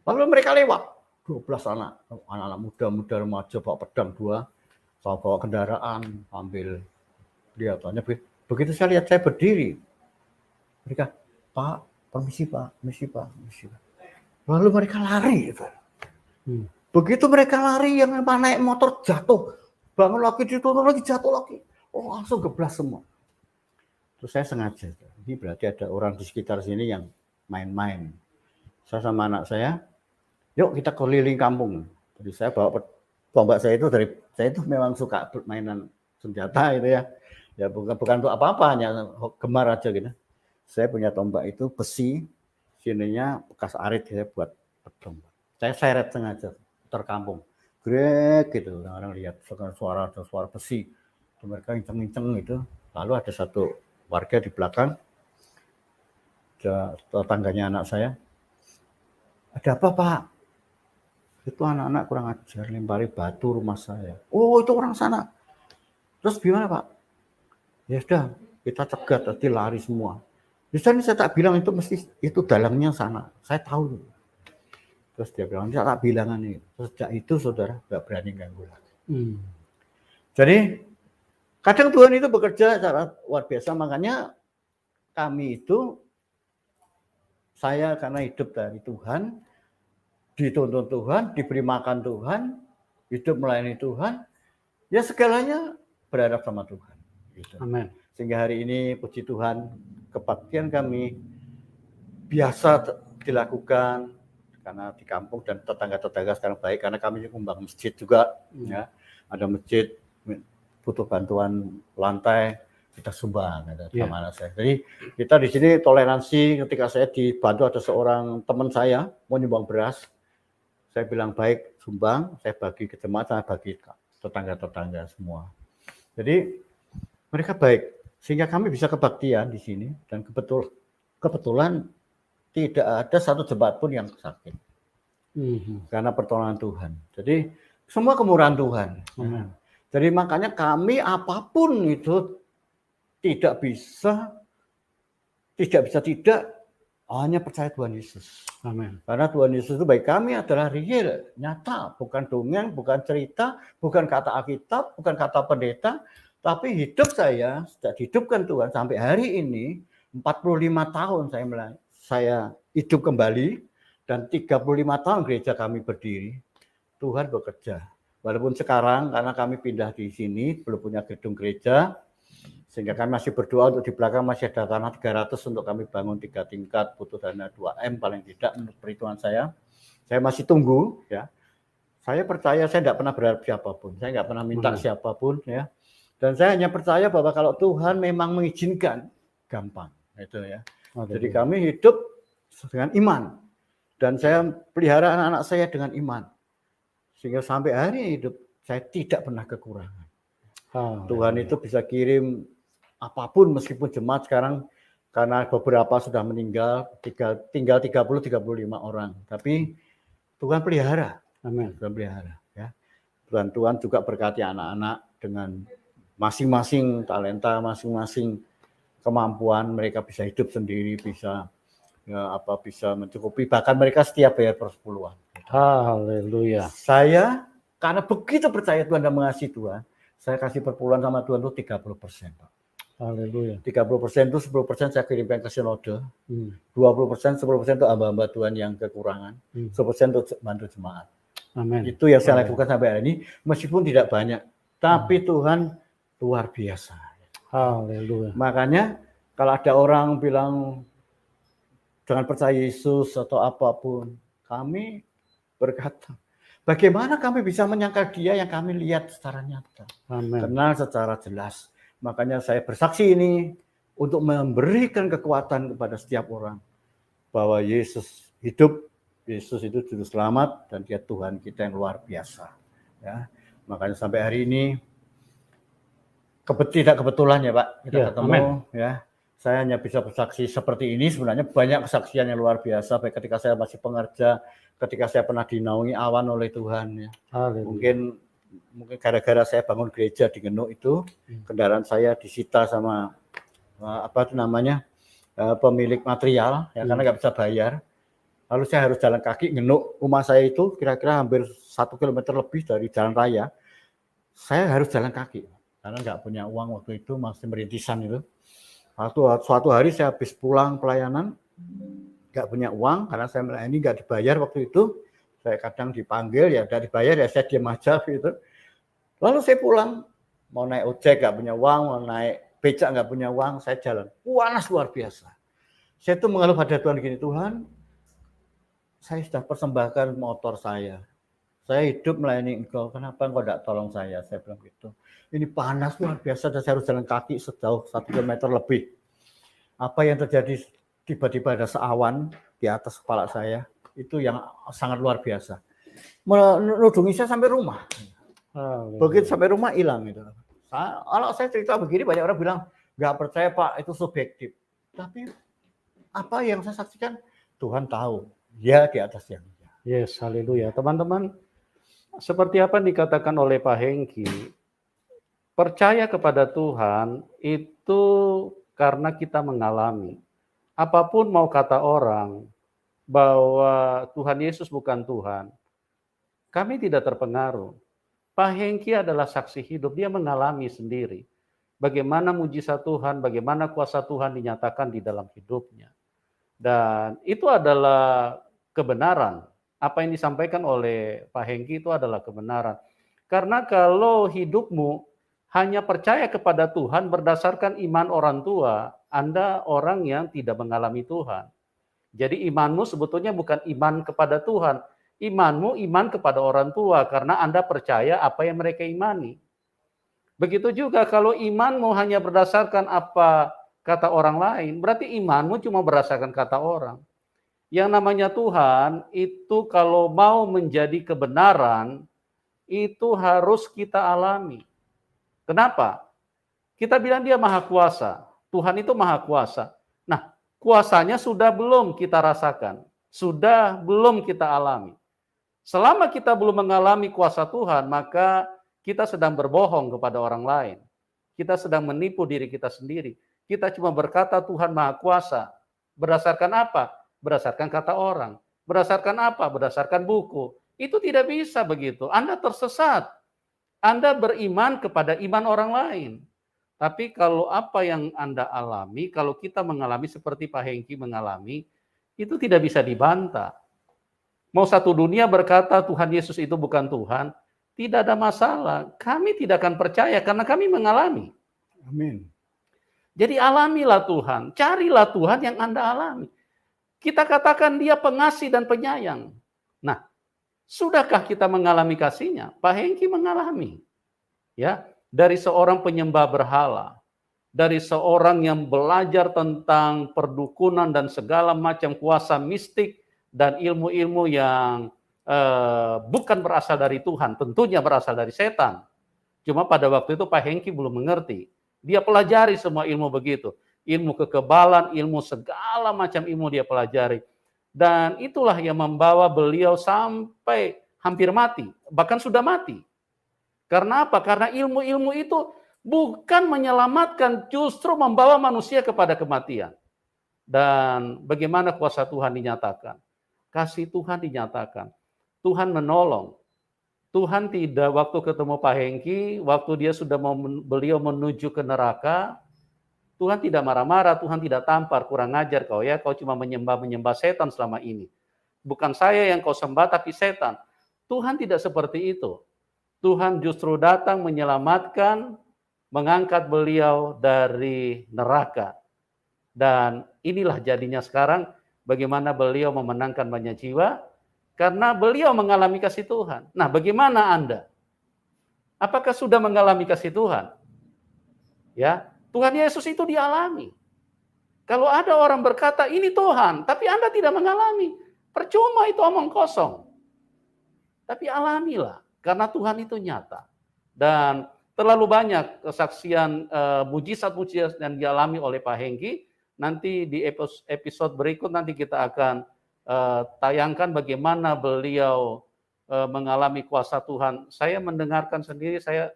Lalu mereka lewat, 12 anak muda remaja bawa pedang 2, bawa kendaraan, ambil kelihatannya. Begitu saya lihat saya berdiri, mereka, Pak, permisi Pak, permisi Pak, permisi Pak. Lalu mereka lari. Begitu mereka lari, yang naik motor jatuh, bangun lagi, diturun lagi, jatuh lagi. Oh, langsung geblas semua. Terus saya sengaja, ini berarti ada orang di sekitar sini yang main-main. Saya sama anak saya, yuk kita keliling kampung. Jadi saya bawa tombak saya itu memang suka mainan senjata itu ya. Ya bukan untuk apa-apa, hanya gemar aja gitu. Saya punya tombak itu besi, sininya bekas arit saya buat tombak. Saya seret sengaja terkampung. Grek gitu, orang-orang lihat suara besi. Mereka inceng-inceng itu. Lalu ada satu warga di belakang, tetangganya anak saya. Ada apa Pak? Itu anak-anak kurang ajar, lempari batu rumah saya. Oh itu orang sana. Terus gimana Pak? Ya sudah, kita cegat, tadi lari semua. Di sana saya tak bilang itu mesti itu dalangnya sana. Saya tahu. Terus dia bilang, saya tak bilangan nih. Sejak itu saudara nggak berani ganggu lagi. Jadi kadang Tuhan itu bekerja secara luar biasa, makanya kami itu, saya karena hidup dari Tuhan, dituntun Tuhan, diberi makan Tuhan, hidup melayani Tuhan, ya segalanya berharap sama Tuhan. Gitu. Amin. Sehingga hari ini puji Tuhan, kebaktian kami biasa dilakukan karena di kampung dan tetangga-tetangga sekarang baik karena kami membangun masjid juga, ya ada masjid butuh bantuan lantai, kita sumbang sama anak saya. Jadi kita di sini toleransi. Ketika saya dibantu ada seorang teman saya mau nyumbang beras, saya bilang baik sumbang, saya bagi ke jemaat, saya bagi ke tetangga-tetangga semua. Jadi mereka baik sehingga kami bisa kebaktian di sini dan kebetulan tidak ada satu jemaat pun yang sakit karena pertolongan Tuhan. Jadi semua kemurahan Tuhan. Jadi makanya kami apapun itu tidak bisa hanya percaya Tuhan Yesus. Amin. Karena Tuhan Yesus itu bagi kami adalah real, nyata, bukan dongeng, bukan cerita, bukan kata Alkitab, bukan kata pendeta, tapi hidup saya sudah dihidupkan Tuhan sampai hari ini 45 tahun saya hidup kembali dan 35 tahun gereja kami berdiri. Tuhan bekerja. Walaupun sekarang karena kami pindah di sini, belum punya gedung gereja, sehingga kami masih berdoa untuk di belakang masih ada tanah 300 untuk kami bangun 3 tingkat, butuh dana 2M paling tidak menurut perhitungan saya. Saya masih tunggu, ya. Saya percaya saya tidak pernah berharap siapapun, saya nggak pernah minta siapapun, ya. Dan saya hanya percaya bahwa kalau Tuhan memang mengizinkan, gampang, itu ya. Jadi kami hidup dengan iman, dan saya pelihara anak-anak saya dengan iman. Sehingga sampai hari hidup saya tidak pernah kekurangan. Tuhan itu bisa kirim apapun meskipun jemaat sekarang karena beberapa sudah meninggal, tinggal 30-35 orang. Tapi Tuhan pelihara. Amin. Tuhan pelihara. Ya. Tuhan juga berkati anak-anak dengan masing-masing talenta, masing-masing kemampuan, mereka bisa hidup sendiri, bisa bisa mencukupi, bahkan mereka setiap bayar persepuluhan. Haleluya. Saya karena begitu percaya Tuhan dan mengasihi Tuhan, saya kasih perpuluhan sama Tuhan itu 30%, Pak. Haleluya. 30% itu 10% saya kirimkan ke sinode, 20%, 10% itu hamba-hamba Tuhan yang kekurangan, 10% untuk bantu jemaat. Amin. Itu yang saya lakukan sampai hari ini, meskipun tidak banyak, tapi Tuhan luar biasa. Haleluya. Makanya kalau ada orang bilang jangan percaya Yesus atau apapun, kami berkata, bagaimana kami bisa menyangkal dia yang kami lihat secara nyata, kenal secara jelas. Makanya saya bersaksi ini untuk memberikan kekuatan kepada setiap orang bahwa Yesus hidup, Yesus itu juru selamat dan dia Tuhan kita yang luar biasa. Ya, makanya sampai hari ini tidak kebetulan ya Pak kita ketemu. Ya, saya hanya bisa bersaksi seperti ini. Sebenarnya banyak kesaksian yang luar biasa. Baik ketika saya masih pengerja, ketika saya pernah dinaungi awan oleh Tuhan. Ya. Mungkin gara-gara saya bangun gereja di Genuk itu, kendaraan saya disita sama pemilik material, ya karena nggak bisa bayar. Lalu saya harus jalan kaki. Genuk rumah saya itu kira-kira hampir 1 kilometer lebih dari jalan raya. Saya harus jalan kaki. karena nggak punya uang waktu itu, masih merintisan itu. Suatu hari saya habis pulang pelayanan, nggak punya uang karena saya melayani nggak dibayar waktu itu. Saya kadang dipanggil ya nggak dibayar ya saya diam aja gitu. Lalu saya pulang, mau naik ojek nggak punya uang, mau naik becak nggak punya uang, saya jalan. Panas luar biasa. Saya tuh mengeluh pada Tuhan gini, Tuhan, saya sudah persembahkan motor saya. Saya hidup melayani Engkau, kenapa Engkau tidak tolong saya? Saya bilang gitu. Ini panas luar biasa dan saya harus jalan kaki sejauh 1 kilometer lebih. Apa yang terjadi, tiba-tiba ada seawan di atas kepala saya, itu yang sangat luar biasa. Menudungi saya sampai rumah. Begitu sampai rumah hilang itu. Kalau saya cerita begini banyak orang bilang nggak percaya Pak, itu subjektif. Tapi apa yang saya saksikan Tuhan tahu, dia di atas yang. Yes, haleluya. Teman-teman, seperti apa yang dikatakan oleh Pak Hengki, percaya kepada Tuhan itu karena kita mengalami. Apapun mau kata orang bahwa Tuhan Yesus bukan Tuhan, kami tidak terpengaruh. Pak Hengki adalah saksi hidup, dia mengalami sendiri. Bagaimana mujizat Tuhan, bagaimana kuasa Tuhan dinyatakan di dalam hidupnya. Dan itu adalah kebenaran. Apa yang disampaikan oleh Pak Hengki itu adalah kebenaran. Karena kalau hidupmu hanya percaya kepada Tuhan berdasarkan iman orang tua, Anda orang yang tidak mengalami Tuhan. Jadi imanmu sebetulnya bukan iman kepada Tuhan, imanmu iman kepada orang tua karena Anda percaya apa yang mereka imani. Begitu juga kalau imanmu hanya berdasarkan apa kata orang lain, berarti imanmu cuma berdasarkan kata orang. Yang namanya Tuhan itu kalau mau menjadi kebenaran, itu harus kita alami. Kenapa? Kita bilang dia maha kuasa. Tuhan itu maha kuasa. Nah, kuasanya sudah belum kita rasakan. Sudah belum kita alami. Selama kita belum mengalami kuasa Tuhan, maka kita sedang berbohong kepada orang lain. Kita sedang menipu diri kita sendiri. Kita cuma berkata Tuhan maha kuasa. Berdasarkan apa? Berdasarkan kata orang. Berdasarkan apa? Berdasarkan buku. Itu tidak bisa begitu. Anda tersesat. Anda beriman kepada iman orang lain. Tapi kalau apa yang Anda alami, kalau kita mengalami seperti Pak Hengki mengalami, itu tidak bisa dibantah. Mau satu dunia berkata Tuhan Yesus itu bukan Tuhan, tidak ada masalah. Kami tidak akan percaya karena kami mengalami. Amin. Jadi alamilah Tuhan, carilah Tuhan yang Anda alami. Kita katakan dia pengasih dan penyayang. Nah, sudahkah kita mengalami kasihnya? Pak Hengki mengalami. Ya, dari seorang penyembah berhala, dari seorang yang belajar tentang perdukunan dan segala macam kuasa mistik dan ilmu-ilmu yang bukan berasal dari Tuhan, tentunya berasal dari setan. Cuma pada waktu itu Pak Hengki belum mengerti. Dia pelajari semua ilmu begitu. Ilmu kekebalan, ilmu segala macam ilmu dia pelajari. Dan itulah yang membawa beliau sampai hampir mati, bahkan sudah mati. Karena apa? Karena ilmu-ilmu itu bukan menyelamatkan, justru membawa manusia kepada kematian. Dan bagaimana kuasa Tuhan dinyatakan? Kasih Tuhan dinyatakan. Tuhan menolong. Tuhan tidak waktu ketemu Pak Hengki, waktu dia sudah beliau menuju ke neraka, Tuhan tidak marah-marah, Tuhan tidak tampar, kurang ajar kau ya, kau cuma menyembah setan selama ini. Bukan saya yang kau sembah, tapi setan. Tuhan tidak seperti itu. Tuhan justru datang menyelamatkan, mengangkat beliau dari neraka. Dan inilah jadinya sekarang bagaimana beliau memenangkan banyak jiwa, karena beliau mengalami kasih Tuhan. Nah, bagaimana Anda? Apakah sudah mengalami kasih Tuhan? Ya, Tuhan Yesus itu dialami. Kalau ada orang berkata ini Tuhan, tapi Anda tidak mengalami, percuma itu omong kosong. Tapi alamilah, karena Tuhan itu nyata. Dan terlalu banyak kesaksian mujizat-mujizat yang dialami oleh Pak Hengki. Nanti di episode berikut nanti kita akan tayangkan bagaimana beliau mengalami kuasa Tuhan. Saya mendengarkan sendiri, saya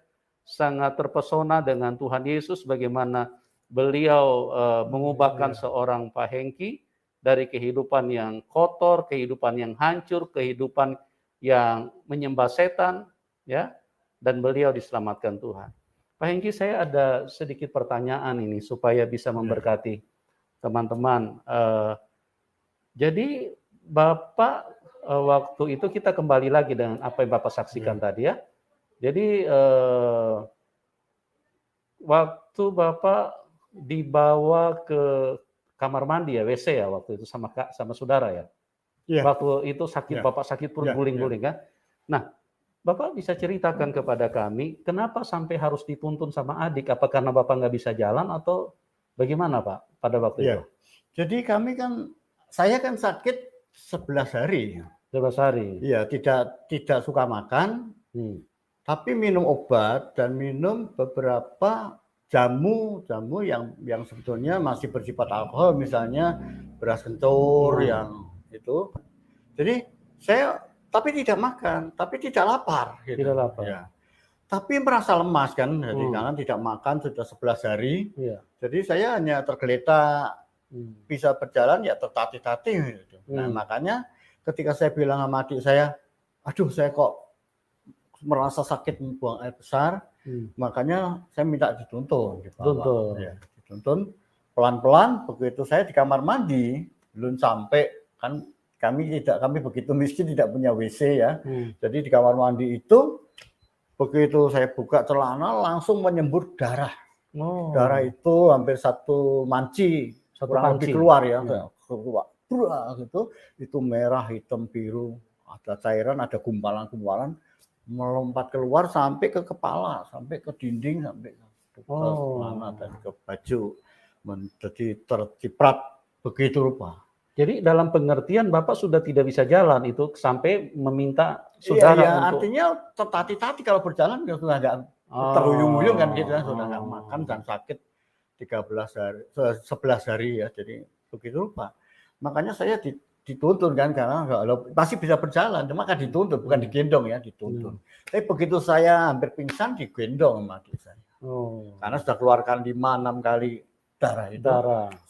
sangat terpesona dengan Tuhan Yesus, bagaimana beliau mengubahkan seorang Pak Hengki dari kehidupan yang kotor, kehidupan yang hancur, kehidupan yang menyembah setan, ya, dan beliau diselamatkan Tuhan. Pak Hengki, saya ada sedikit pertanyaan ini supaya bisa memberkati teman-teman. Jadi Bapak waktu itu kita kembali lagi dengan apa yang Bapak saksikan tadi ya. Jadi waktu Bapak dibawa ke kamar mandi ya, WC ya waktu itu sama saudara ya. Waktu itu Bapak sakit perut guling-guling kan. Nah, Bapak bisa ceritakan kepada kami kenapa sampai harus dituntun sama adik? Apa karena Bapak nggak bisa jalan atau bagaimana Pak pada waktu itu? Jadi saya kan sakit 11 hari. 11 hari. Iya, tidak suka makan, tapi minum obat dan minum beberapa jamu yang sebetulnya masih bersifat alkohol, misalnya beras kencur yang itu. Jadi tapi tidak makan, tapi tidak lapar. Gitu. Tidak lapar. Ya. Tapi merasa lemas kan, jadi karena tidak makan sudah 11 hari. Jadi saya hanya tergeletak, bisa berjalan ya tertatih-tatih. Gitu. Nah makanya ketika saya bilang sama adik saya, aduh saya kok merasa sakit buang air besar, makanya saya minta dituntun. Dituntun pelan-pelan. Begitu saya di kamar mandi, belum sampai kan kami begitu miskin tidak punya WC ya. Jadi di kamar mandi itu begitu saya buka celana langsung menyembur darah. Darah itu hampir satu manci, kurang lebih keluar ya. Keluar gitu. Itu merah, hitam, biru, ada cairan, ada gumpalan-gumpalan melompat keluar sampai ke kepala, sampai ke dinding, sampai ke celana dan ke baju. Jadi terciprat begitu rupa. Jadi dalam pengertian Bapak sudah tidak bisa jalan itu sampai meminta saudara untuk... Artinya tertatih-tatih kalau berjalan sudah nggak terhuyung-huyung kan gitu, sudah nggak makan dan sakit 11 hari ya, jadi begitu Pak. Makanya saya dituntun kan karena pasti bisa berjalan, cuma kan dituntun bukan digendong ya, dituntun. Tapi begitu saya hampir pingsan digendong sama adik saya. Karena sudah keluarkan 5-6 kali darah itu,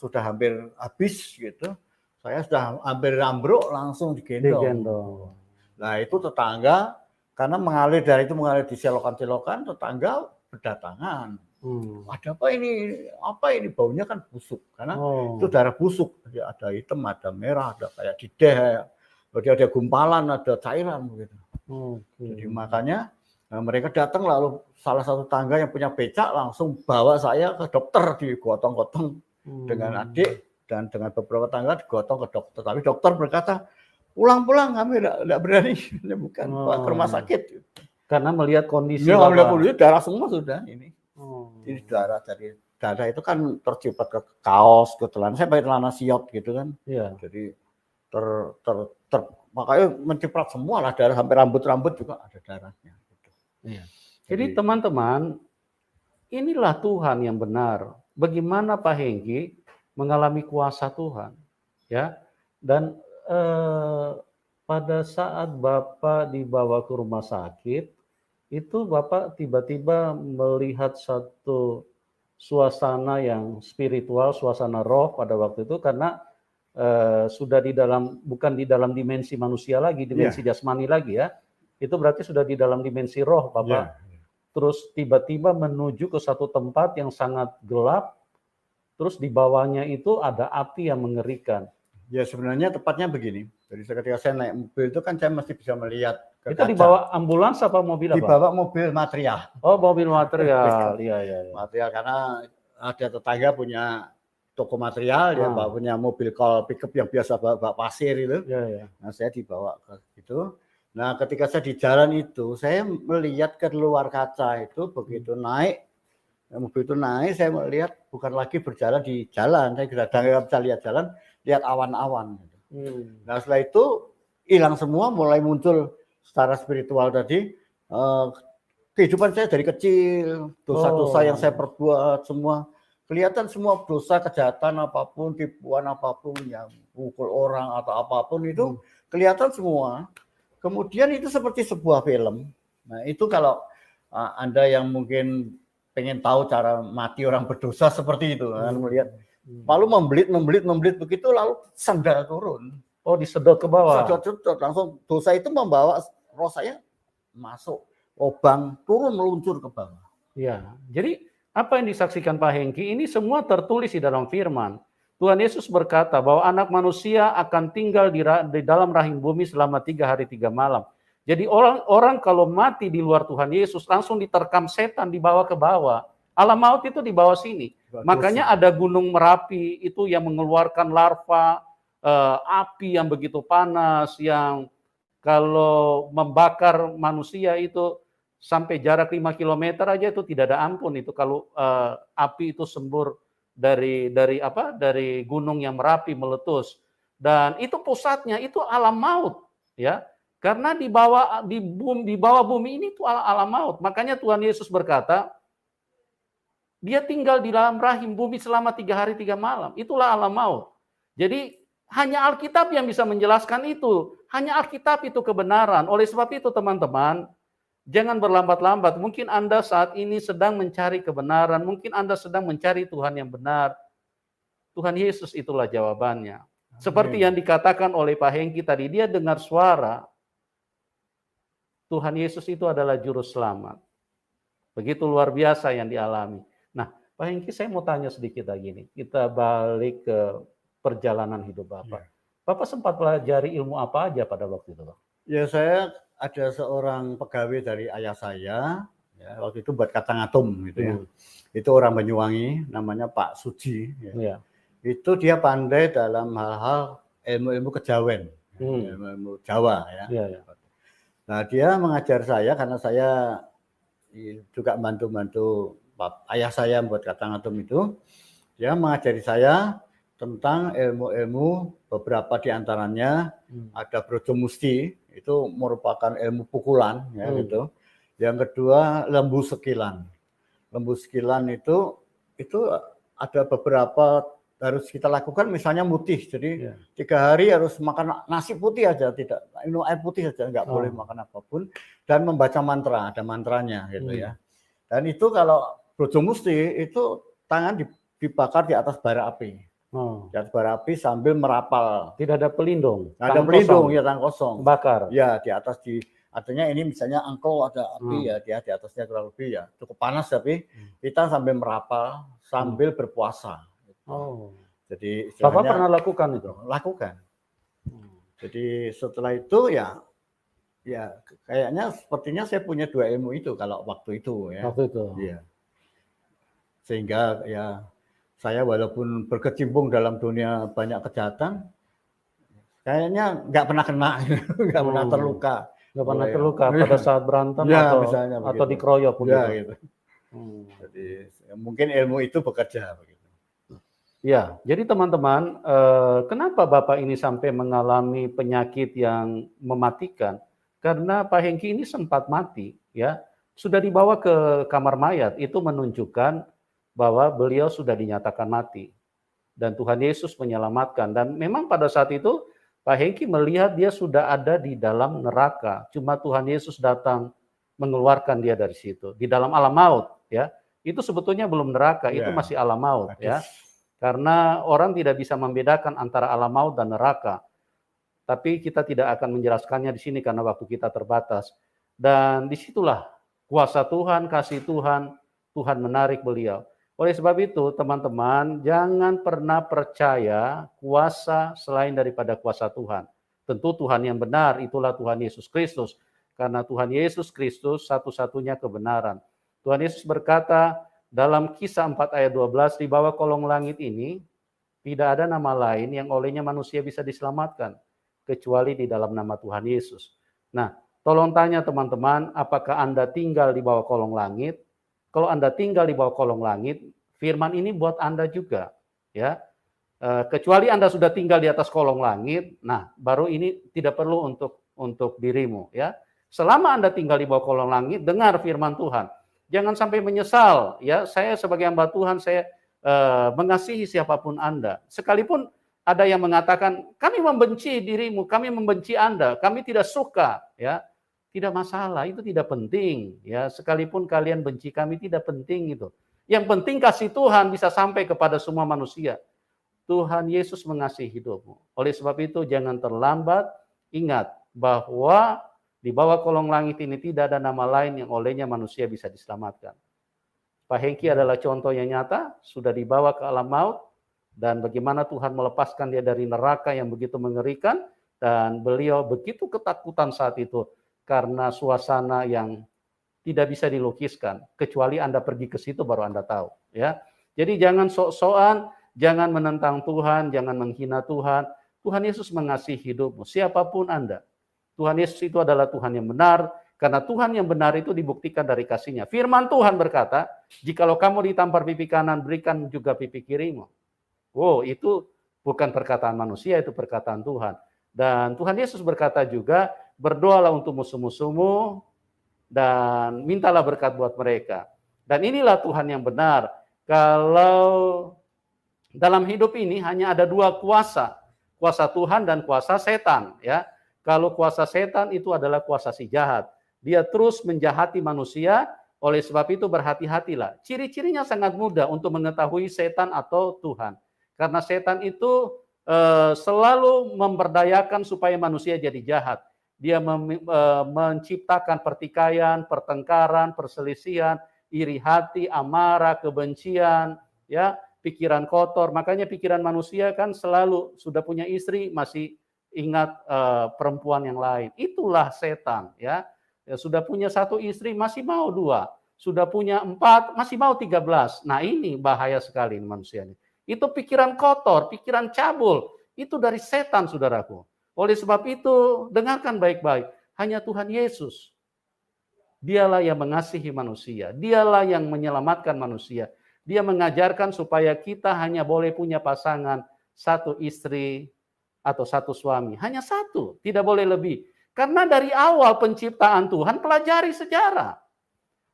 sudah hampir habis gitu. Saya sudah hampir ambruk langsung digendong. Nah itu tetangga karena mengalir di selokan-selokan, tetangga berdatangan. Ada apa ini baunya kan busuk karena itu darah busuk. Jadi ada hitam, ada merah, ada kayak dideh, jadi ada gumpalan, ada cairan begitu. Jadi makanya mereka datang lalu salah satu tangga yang punya becak langsung bawa saya ke dokter, digotong-gotong dengan adik. Dan dengan beberapa tangga digotong ke dokter. Tapi dokter berkata, pulang-pulang kami tidak berani. Bukan ke rumah sakit. Karena melihat kondisi. Ya, melihat kondisi darah semua sudah ini. Ini darah dari darah itu kan terciprat ke kaos, ke celana. Saya pakai celana siot gitu kan. Jadi makanya menciprat semua lah darah, sampai rambut-rambut juga ada darahnya. Gitu. Jadi teman-teman, inilah Tuhan yang benar. Bagaimana Pak Hengki mengalami kuasa Tuhan, ya. Dan pada saat Bapak dibawa ke rumah sakit, itu Bapak tiba-tiba melihat satu suasana yang spiritual, suasana roh pada waktu itu karena sudah bukan di dalam dimensi manusia lagi, dimensi jasmani lagi ya. Itu berarti sudah di dalam dimensi roh, Bapak. Terus tiba-tiba menuju ke satu tempat yang sangat gelap. Terus di bawahnya itu ada api yang mengerikan. Ya sebenarnya tepatnya begini. Jadi ketika saya naik mobil itu kan saya masih bisa melihat ke Itu kaca. dibawa ambulans apa mobil apa? Dibawa mobil material. Oh mobil material, iya. Material karena ada tetangga punya toko material, dia punya mobil call pickup yang biasa bawa pasir itu. Nah saya dibawa ke situ. Nah ketika saya di jalan itu, saya melihat ke luar kaca itu begitu naik. Mobil itu naik, saya melihat bukan lagi berjalan di jalan, saya bisa lihat jalan, lihat awan-awan. Nah setelah itu hilang semua, mulai muncul secara spiritual tadi kehidupan saya dari kecil, dosa-dosa yang saya perbuat semua kelihatan, semua dosa kejahatan apapun, tipuan apapun, yang pukul orang atau apapun itu kelihatan semua. Kemudian itu seperti sebuah film. Nah itu kalau Anda yang mungkin pengen tahu cara mati orang berdosa seperti itu kan, melihat lalu membelit begitu lalu sandal turun. Oh disedot ke bawah. Sedot langsung dosa itu membawa roh saya masuk lubang, turun meluncur ke bawah. Ya, jadi apa yang disaksikan Pak Hengki ini semua tertulis di dalam firman. Tuhan Yesus berkata bahwa anak manusia akan tinggal di dalam rahim bumi selama 3 hari 3 malam. Jadi orang-orang kalau mati di luar Tuhan Yesus langsung diterkam setan dibawa ke bawah. Alam maut itu di bawah sini. Makanya ada gunung Merapi itu yang mengeluarkan larva api yang begitu panas yang kalau membakar manusia itu sampai jarak 5 kilometer aja itu tidak ada ampun itu kalau api itu sembur dari gunung yang Merapi meletus. Dan itu pusatnya itu alam maut, ya. Karena di bawah bumi ini itu alam maut. Makanya Tuhan Yesus berkata, dia tinggal di dalam rahim bumi selama 3 hari 3 malam. Itulah alam maut. Jadi hanya Alkitab yang bisa menjelaskan itu. Hanya Alkitab itu kebenaran. Oleh sebab itu teman-teman, jangan berlambat-lambat. Mungkin Anda saat ini sedang mencari kebenaran. Mungkin Anda sedang mencari Tuhan yang benar. Tuhan Yesus itulah jawabannya. Seperti yang dikatakan oleh Pak Hengki tadi, dia dengar suara. Tuhan Yesus itu adalah juru selamat. Begitu luar biasa yang dialami. Nah, Pak Hengki saya mau tanya sedikit lagi nih. Kita balik ke perjalanan hidup Bapak. Ya. Bapak sempat pelajari ilmu apa aja pada waktu itu, Pak? Ya, saya ada seorang pegawai dari ayah saya, ya, waktu itu buat kacang atom gitu ya. Itu orang Banyuwangi, namanya Pak Suji. Ya. Itu dia pandai dalam hal-hal ilmu-ilmu kejawen, ilmu Jawa ya. Ya. Nah, dia mengajar saya karena saya juga bantu-bantu ayah saya buat kacang atom itu. Dia mengajari saya tentang ilmu-ilmu, beberapa diantaranya ada Brojo Musti, itu merupakan ilmu pukulan ya gitu. Yang kedua lembu sekilan. Lembu sekilan itu ada beberapa harus kita lakukan, misalnya mutih. Jadi 3 hari harus makan nasi putih aja, tidak minum air putih aja, nggak boleh makan apapun, dan membaca mantra, ada mantranya gitu ya. Dan itu kalau Brojo Musti itu tangan dibakar di atas bara api. Di atas bara api sambil merapal. Tidak ada pelindung. Ada pelindung, ya, tangan kosong. Bakar. Ya, di atas artinya ini misalnya engkau ada api ya, dia di atasnya kurang lebih ya cukup panas, tapi kita sambil merapal sambil berpuasa. Jadi Bapak pernah lakukan itu? Lakukan. Jadi setelah itu ya kayaknya sepertinya saya punya 2 ilmu itu kalau waktu itu ya. Waktu itu. Iya. Sehingga ya saya walaupun berkecimpung dalam dunia banyak kejahatan, kayaknya nggak pernah kena, nggak pernah terluka. Nggak pernah terluka pada saat berantem ya, atau dikeroyok ya, gitu. Jadi mungkin ilmu itu bekerja begitu. Ya, jadi teman-teman, kenapa Bapak ini sampai mengalami penyakit yang mematikan? Karena Pak Hengki ini sempat mati, ya, sudah dibawa ke kamar mayat. Itu menunjukkan bahwa beliau sudah dinyatakan mati dan Tuhan Yesus menyelamatkan. Dan memang pada saat itu Pak Hengki melihat dia sudah ada di dalam neraka. Cuma Tuhan Yesus datang mengeluarkan dia dari situ, di dalam alam maut, ya. Itu sebetulnya belum neraka, itu masih alam maut, ya. Karena orang tidak bisa membedakan antara alam maut dan neraka. Tapi kita tidak akan menjelaskannya di sini karena waktu kita terbatas. Dan disitulah kuasa Tuhan, kasih Tuhan, Tuhan menarik beliau. Oleh sebab itu, teman-teman, jangan pernah percaya kuasa selain daripada kuasa Tuhan. Tentu Tuhan yang benar, itulah Tuhan Yesus Kristus. Karena Tuhan Yesus Kristus satu-satunya kebenaran. Tuhan Yesus berkata, dalam Kisah 4 ayat 12, di bawah kolong langit ini, tidak ada nama lain yang olehnya manusia bisa diselamatkan, kecuali di dalam nama Tuhan Yesus. Nah, tolong tanya teman-teman, apakah Anda tinggal di bawah kolong langit? Kalau Anda tinggal di bawah kolong langit, firman ini buat Anda juga. Ya, kecuali Anda sudah tinggal di atas kolong langit, nah baru ini tidak perlu untuk dirimu. Ya, selama Anda tinggal di bawah kolong langit, dengar firman Tuhan. Jangan sampai menyesal, ya. Saya sebagai hamba Tuhan, saya mengasihi siapapun Anda. Sekalipun ada yang mengatakan, kami membenci dirimu, kami membenci Anda, kami tidak suka, ya. Tidak masalah, itu tidak penting, ya. Sekalipun kalian benci kami, tidak penting itu. Yang penting kasih Tuhan bisa sampai kepada semua manusia. Tuhan Yesus mengasihi hidupmu. Oleh sebab itu jangan terlambat, ingat bahwa di bawah kolong langit ini tidak ada nama lain yang olehnya manusia bisa diselamatkan. Pak Hengki adalah contoh yang nyata, sudah dibawa ke alam maut, dan bagaimana Tuhan melepaskan dia dari neraka yang begitu mengerikan, dan beliau begitu ketakutan saat itu, karena suasana yang tidak bisa dilukiskan, kecuali Anda pergi ke situ baru Anda tahu. Ya, jadi jangan sok-sokan, jangan menentang Tuhan, jangan menghina Tuhan. Tuhan Yesus mengasihi hidupmu, siapapun Anda. Tuhan Yesus itu adalah Tuhan yang benar, karena Tuhan yang benar itu dibuktikan dari kasih-Nya. Firman Tuhan berkata, jikalau kamu ditampar pipi kanan, berikan juga pipi kirimu. Wow, itu bukan perkataan manusia, itu perkataan Tuhan. Dan Tuhan Yesus berkata juga, berdoalah untuk musuh-musuhmu, dan mintalah berkat buat mereka. Dan inilah Tuhan yang benar. Kalau dalam hidup ini hanya ada dua kuasa, kuasa Tuhan dan kuasa setan. Ya, kalau kuasa setan itu adalah kuasa si jahat. Dia terus menjahati manusia, oleh sebab itu berhati-hatilah. Ciri-cirinya sangat mudah untuk mengetahui setan atau Tuhan. Karena setan itu selalu memberdayakan supaya manusia jadi jahat. Dia menciptakan pertikaian, pertengkaran, perselisihan, iri hati, amarah, kebencian, ya, pikiran kotor. Makanya pikiran manusia kan selalu sudah punya istri masih ingat perempuan yang lain. Itulah setan, ya. Ya, sudah punya satu istri masih mau dua, sudah punya 4 masih mau 13. Nah, ini bahaya sekali manusia ini. Itu pikiran kotor, pikiran cabul, itu dari setan, saudaraku. Oleh sebab itu, dengarkan baik-baik, hanya Tuhan Yesus, dialah yang mengasihi manusia, dialah yang menyelamatkan manusia. Dia mengajarkan supaya kita hanya boleh punya pasangan, satu istri atau satu suami, hanya satu, tidak boleh lebih. Karena dari awal penciptaan Tuhan, pelajari sejarah.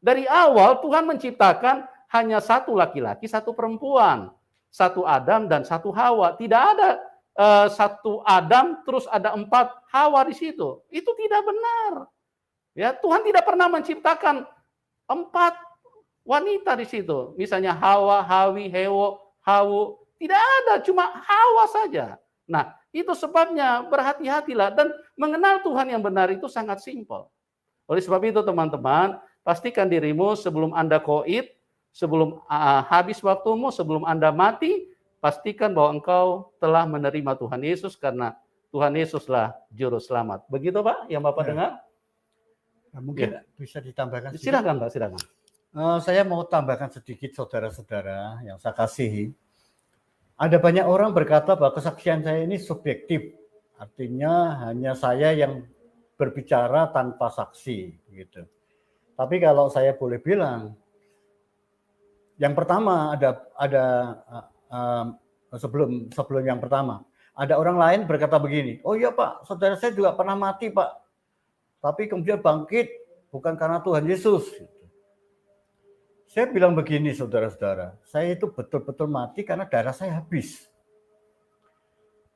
Dari awal Tuhan menciptakan hanya satu laki-laki, satu perempuan. Satu Adam dan satu Hawa. Tidak ada satu Adam terus ada 4 Hawa di situ. Itu tidak benar. Ya, Tuhan tidak pernah menciptakan 4 wanita di situ. Misalnya Hawa, Hawi, Hewo, Hawu. Tidak ada, cuma Hawa saja. Nah, itu sebabnya berhati-hatilah, dan mengenal Tuhan yang benar itu sangat simpel. Oleh sebab itu teman-teman, pastikan dirimu sebelum Anda koid, sebelum habis waktumu, sebelum Anda mati, pastikan bahwa engkau telah menerima Tuhan Yesus, karena Tuhan Yesuslah juru selamat. Begitu Pak yang Bapak dengar? Nah, mungkin bisa ditambahkan sedikit. Silakan Pak, silakan. Saya mau tambahkan sedikit, saudara-saudara yang saya kasihi. Ada banyak orang berkata bahwa kesaksian saya ini subjektif, artinya hanya saya yang berbicara tanpa saksi, gitu. Tapi kalau saya boleh bilang, yang pertama sebelum yang pertama, ada orang lain berkata begini, oh iya Pak, saudara saya juga pernah mati Pak, tapi kemudian bangkit bukan karena Tuhan Yesus. Saya bilang begini, saudara-saudara, saya itu betul-betul mati karena darah saya habis.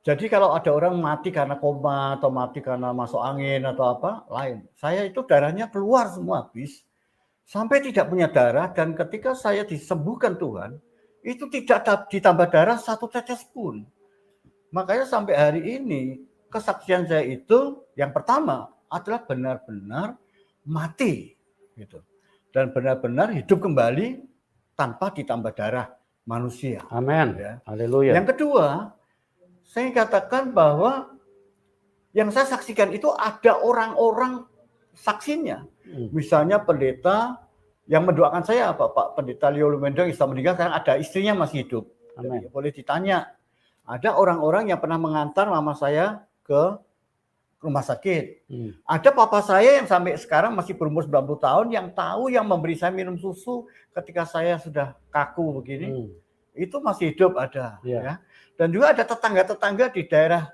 Jadi kalau ada orang mati karena koma atau mati karena masuk angin atau apa, lain. Saya itu darahnya keluar semua habis, sampai tidak punya darah, dan ketika saya disembuhkan Tuhan, itu tidak ditambah darah satu tetes pun. Makanya sampai hari ini, kesaksian saya itu yang pertama adalah benar-benar mati, gitu. Dan benar-benar hidup kembali tanpa ditambah darah manusia. Amin. Ya. Haleluya. Yang kedua, saya katakan bahwa yang saya saksikan itu ada orang-orang saksinya. Misalnya pendeta yang mendoakan saya, Pak Pendeta Leo Lumendang yang sudah meninggal, sekarang ada istrinya masih hidup. Jadi, boleh ditanya. Ada orang-orang yang pernah mengantar mama saya ke rumah sakit. Ada papa saya yang sampai sekarang masih berumur 90 tahun yang tahu, yang memberi saya minum susu ketika saya sudah kaku begini. Itu masih hidup ada. Ya. Dan juga ada tetangga-tetangga di daerah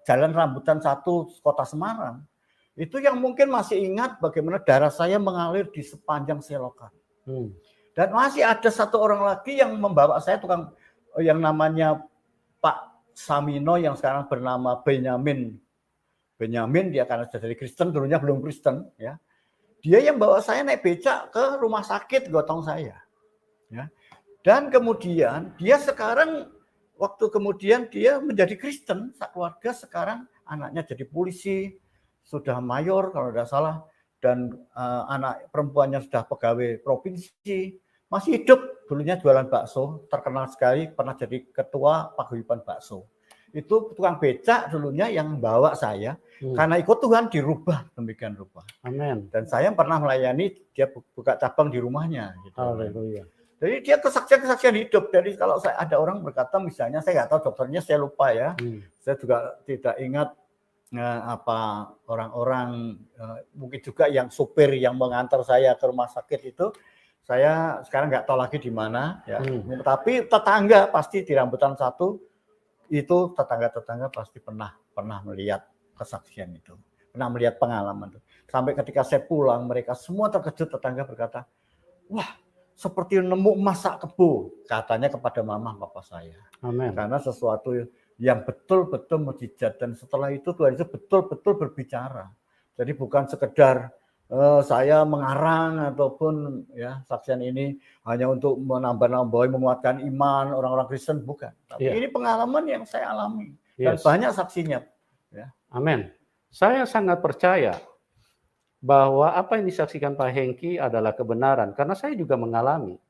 Jalan Rambutan 1 Kota Semarang. Itu yang mungkin masih ingat bagaimana darah saya mengalir di sepanjang selokan. Dan masih ada satu orang lagi yang membawa saya, tukang yang namanya Pak Samino, yang sekarang bernama Benyamin, dia karena dari Kristen, dulunya belum Kristen, ya. Dia yang bawa saya naik becak ke rumah sakit gotong saya, ya. Dan kemudian dia sekarang, waktu kemudian dia menjadi Kristen, keluarga sekarang anaknya jadi polisi, sudah mayor kalau tidak salah, dan anak perempuannya sudah pegawai provinsi. masih hidup, dulunya jualan bakso, terkenal sekali, pernah jadi ketua paguyuban bakso. Itu tukang becak dulunya yang bawa saya, karena ikut Tuhan dirubah demikian rupa. Amin. Dan saya pernah melayani, dia buka cabang di rumahnya. Gitu. Haleluya. Jadi dia kesaksian hidup. Jadi kalau ada orang berkata, misalnya saya nggak tahu dokternya, saya lupa ya. Saya juga tidak ingat apa orang-orang mungkin juga yang supir yang mengantar saya ke rumah sakit itu. Saya sekarang nggak tahu lagi di mana. Ya. Tapi tetangga pasti di rambutan satu. Itu tetangga-tetangga pasti pernah melihat kesaksian itu, pernah melihat pengalaman itu. Sampai ketika saya pulang, mereka semua terkejut, tetangga berkata, wah seperti nemu emas sak kebo, katanya kepada mama papa saya. Amin. Karena sesuatu yang betul-betul mukjizat, dan setelah itu Tuhan itu betul-betul berbicara. Jadi bukan sekedar saya mengarang ataupun ya saksian ini hanya untuk menambah-nambahi, menguatkan iman orang-orang Kristen, bukan. Tapi ini pengalaman yang saya alami dan banyak saksinya. Ya. Amin. Saya sangat percaya bahwa apa yang disaksikan Pak Hengki adalah kebenaran karena saya juga mengalami.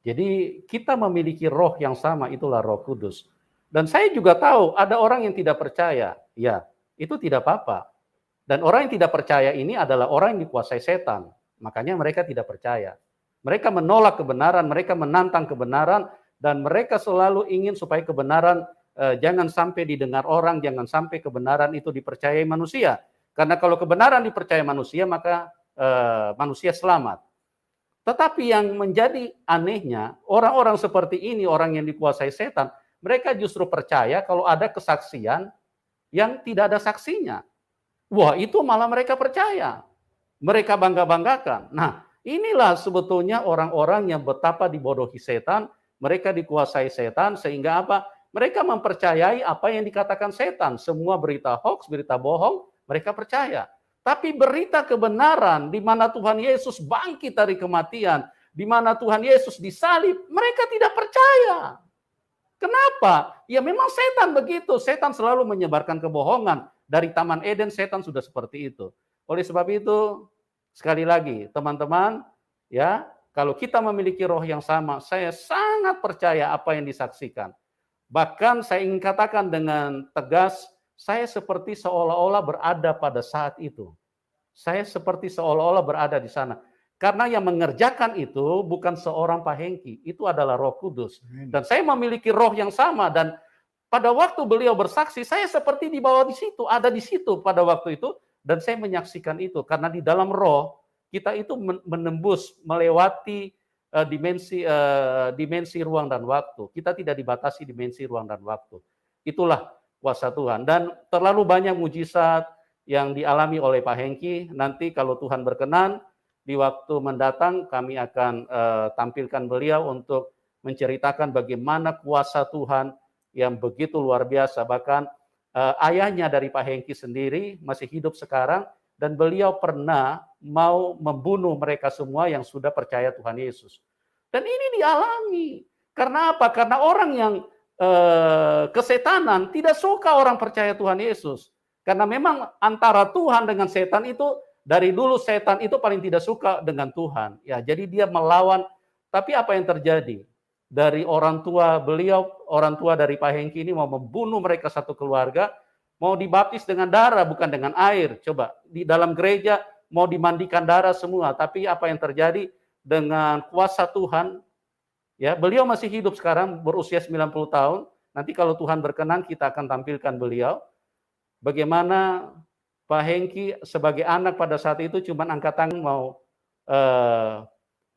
Jadi kita memiliki roh yang sama, itulah Roh Kudus. Dan saya juga tahu ada orang yang tidak percaya. Ya, itu tidak apa-apa. Dan orang yang tidak percaya ini adalah orang yang dikuasai setan. Makanya mereka tidak percaya. Mereka menolak kebenaran, mereka menantang kebenaran, dan mereka selalu ingin supaya kebenaran jangan sampai didengar orang, jangan sampai kebenaran itu dipercayai manusia. Karena kalau kebenaran dipercaya manusia, maka manusia selamat. Tetapi yang menjadi anehnya, orang-orang seperti ini, orang yang dikuasai setan, mereka justru percaya kalau ada kesaksian yang tidak ada saksinya. Wah, itu malah mereka percaya. Mereka bangga-banggakan. Nah, inilah sebetulnya orang-orang yang betapa dibodohi setan, mereka dikuasai setan, sehingga apa? Mereka mempercayai apa yang dikatakan setan. Semua berita hoax, berita bohong, mereka percaya. Tapi berita kebenaran, di mana Tuhan Yesus bangkit dari kematian, di mana Tuhan Yesus disalib, mereka tidak percaya. Kenapa? Ya memang setan begitu. Setan selalu menyebarkan kebohongan. Dari Taman Eden setan sudah seperti itu. Oleh sebab itu, sekali lagi teman-teman, ya, kalau kita memiliki roh yang sama, saya sangat percaya apa yang disaksikan. Bahkan saya ingin katakan dengan tegas, saya seperti seolah-olah berada pada saat itu. Saya seperti seolah-olah berada di sana. Karena yang mengerjakan itu bukan seorang Pak Hengki, itu adalah Roh Kudus. Dan saya memiliki roh yang sama, dan pada waktu beliau bersaksi, saya seperti di bawah di situ, ada di situ pada waktu itu, dan saya menyaksikan itu. Karena di dalam roh, kita itu menembus, melewati dimensi ruang dan waktu. Kita tidak dibatasi dimensi ruang dan waktu. Itulah kuasa Tuhan. Dan terlalu banyak mujizat yang dialami oleh Pak Hengki. Nanti kalau Tuhan berkenan, di waktu mendatang kami akan tampilkan beliau untuk menceritakan bagaimana kuasa Tuhan yang begitu luar biasa. Bahkan ayahnya dari Pak Hengki sendiri masih hidup sekarang, dan beliau pernah mau membunuh mereka semua yang sudah percaya Tuhan Yesus. Dan ini dialami. Karena apa? Karena orang yang kesetanan tidak suka orang percaya Tuhan Yesus. Karena memang antara Tuhan dengan setan itu, dari dulu setan itu paling tidak suka dengan Tuhan. Ya, jadi dia melawan. Tapi apa yang terjadi? Dari orang tua beliau, orang tua dari Pak Hengki ini mau membunuh mereka satu keluarga, mau dibaptis dengan darah bukan dengan air. Coba di dalam gereja mau dimandikan darah semua, tapi apa yang terjadi dengan kuasa Tuhan? Ya, beliau masih hidup sekarang, berusia 90 tahun. Nanti kalau Tuhan berkenan kita akan tampilkan beliau. Bagaimana Pak Hengki sebagai anak pada saat itu cuma angkat tangan mau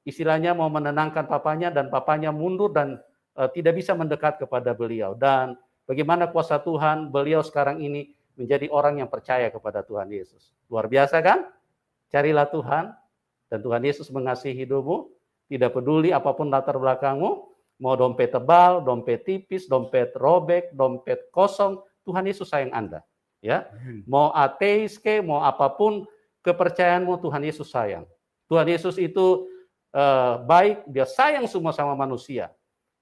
istilahnya mau menenangkan papanya, dan papanya mundur dan tidak bisa mendekat kepada beliau. Dan bagaimana kuasa Tuhan, beliau sekarang ini menjadi orang yang percaya kepada Tuhan Yesus. Luar biasa kan? Carilah Tuhan, dan Tuhan Yesus mengasihi hidupmu, tidak peduli apapun latar belakangmu, mau dompet tebal, dompet tipis, dompet robek, dompet kosong, Tuhan Yesus sayang Anda. Ya, mau ateis ke, mau apapun kepercayaanmu, Tuhan Yesus sayang. Tuhan Yesus itu baik, dia sayang semua sama manusia.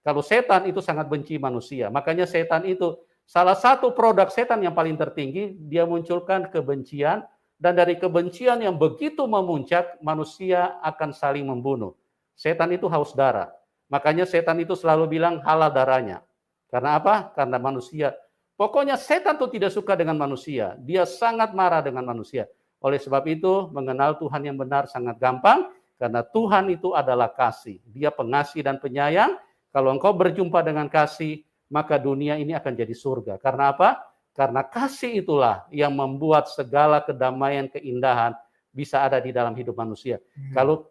Kalau setan itu sangat benci manusia. Makanya setan itu, salah satu produk setan yang paling tertinggi, dia munculkan kebencian, dan dari kebencian yang begitu memuncak, manusia akan saling membunuh. Setan itu haus darah. Makanya setan itu selalu bilang halal darahnya. Karena apa? Karena manusia. Pokoknya setan itu tidak suka dengan manusia. Dia sangat marah dengan manusia. Oleh sebab itu, mengenal Tuhan yang benar sangat gampang. Karena Tuhan itu adalah kasih. Dia pengasih dan penyayang. Kalau engkau berjumpa dengan kasih, maka dunia ini akan jadi surga. Karena apa? Karena kasih itulah yang membuat segala kedamaian, keindahan bisa ada di dalam hidup manusia. Kalau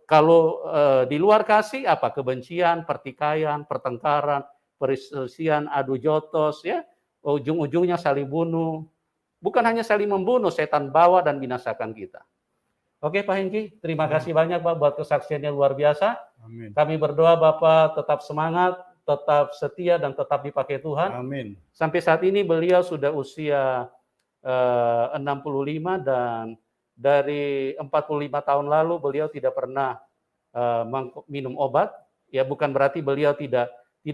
di luar kasih apa? Kebencian, pertikaian, pertengkaran, perselisihan, adu jotos, ya, ujung-ujungnya saling bunuh. Bukan hanya saling membunuh, setan bawa dan binasakan kita. Oke Pak Hengki, terima kasih banyak Pak buat kesaksiannya luar biasa. Amin. Kami berdoa Bapak tetap semangat, tetap setia dan tetap dipakai Tuhan. Amin. Sampai saat ini beliau sudah usia 65 dan dari 45 tahun lalu beliau tidak pernah minum obat. Ya bukan berarti beliau tidak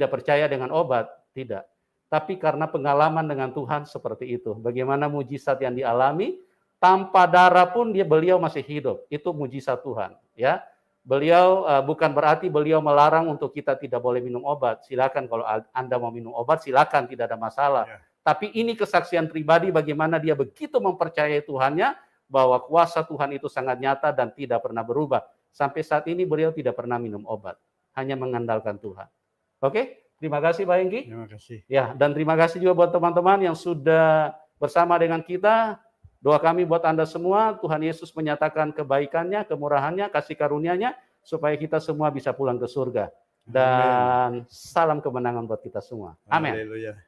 percaya dengan obat, tidak. Tapi karena pengalaman dengan Tuhan seperti itu. Bagaimana mujizat yang dialami, tanpa darah pun beliau masih hidup. Itu mujizat Tuhan, ya. Beliau bukan berarti beliau melarang untuk kita tidak boleh minum obat. Silakan kalau Anda mau minum obat, silakan, tidak ada masalah. Ya. Tapi ini kesaksian pribadi bagaimana dia begitu mempercayai Tuhannya, bahwa kuasa Tuhan itu sangat nyata dan tidak pernah berubah. Sampai saat ini beliau tidak pernah minum obat, hanya mengandalkan Tuhan. Oke, terima kasih Pak Hengki. Terima kasih. Ya, dan terima kasih juga buat teman-teman yang sudah bersama dengan kita. Doa kami buat Anda semua, Tuhan Yesus menyatakan kebaikannya, kemurahannya, kasih karunia-Nya, supaya kita semua bisa pulang ke surga. Dan salam kemenangan buat kita semua. Amin. Haleluya.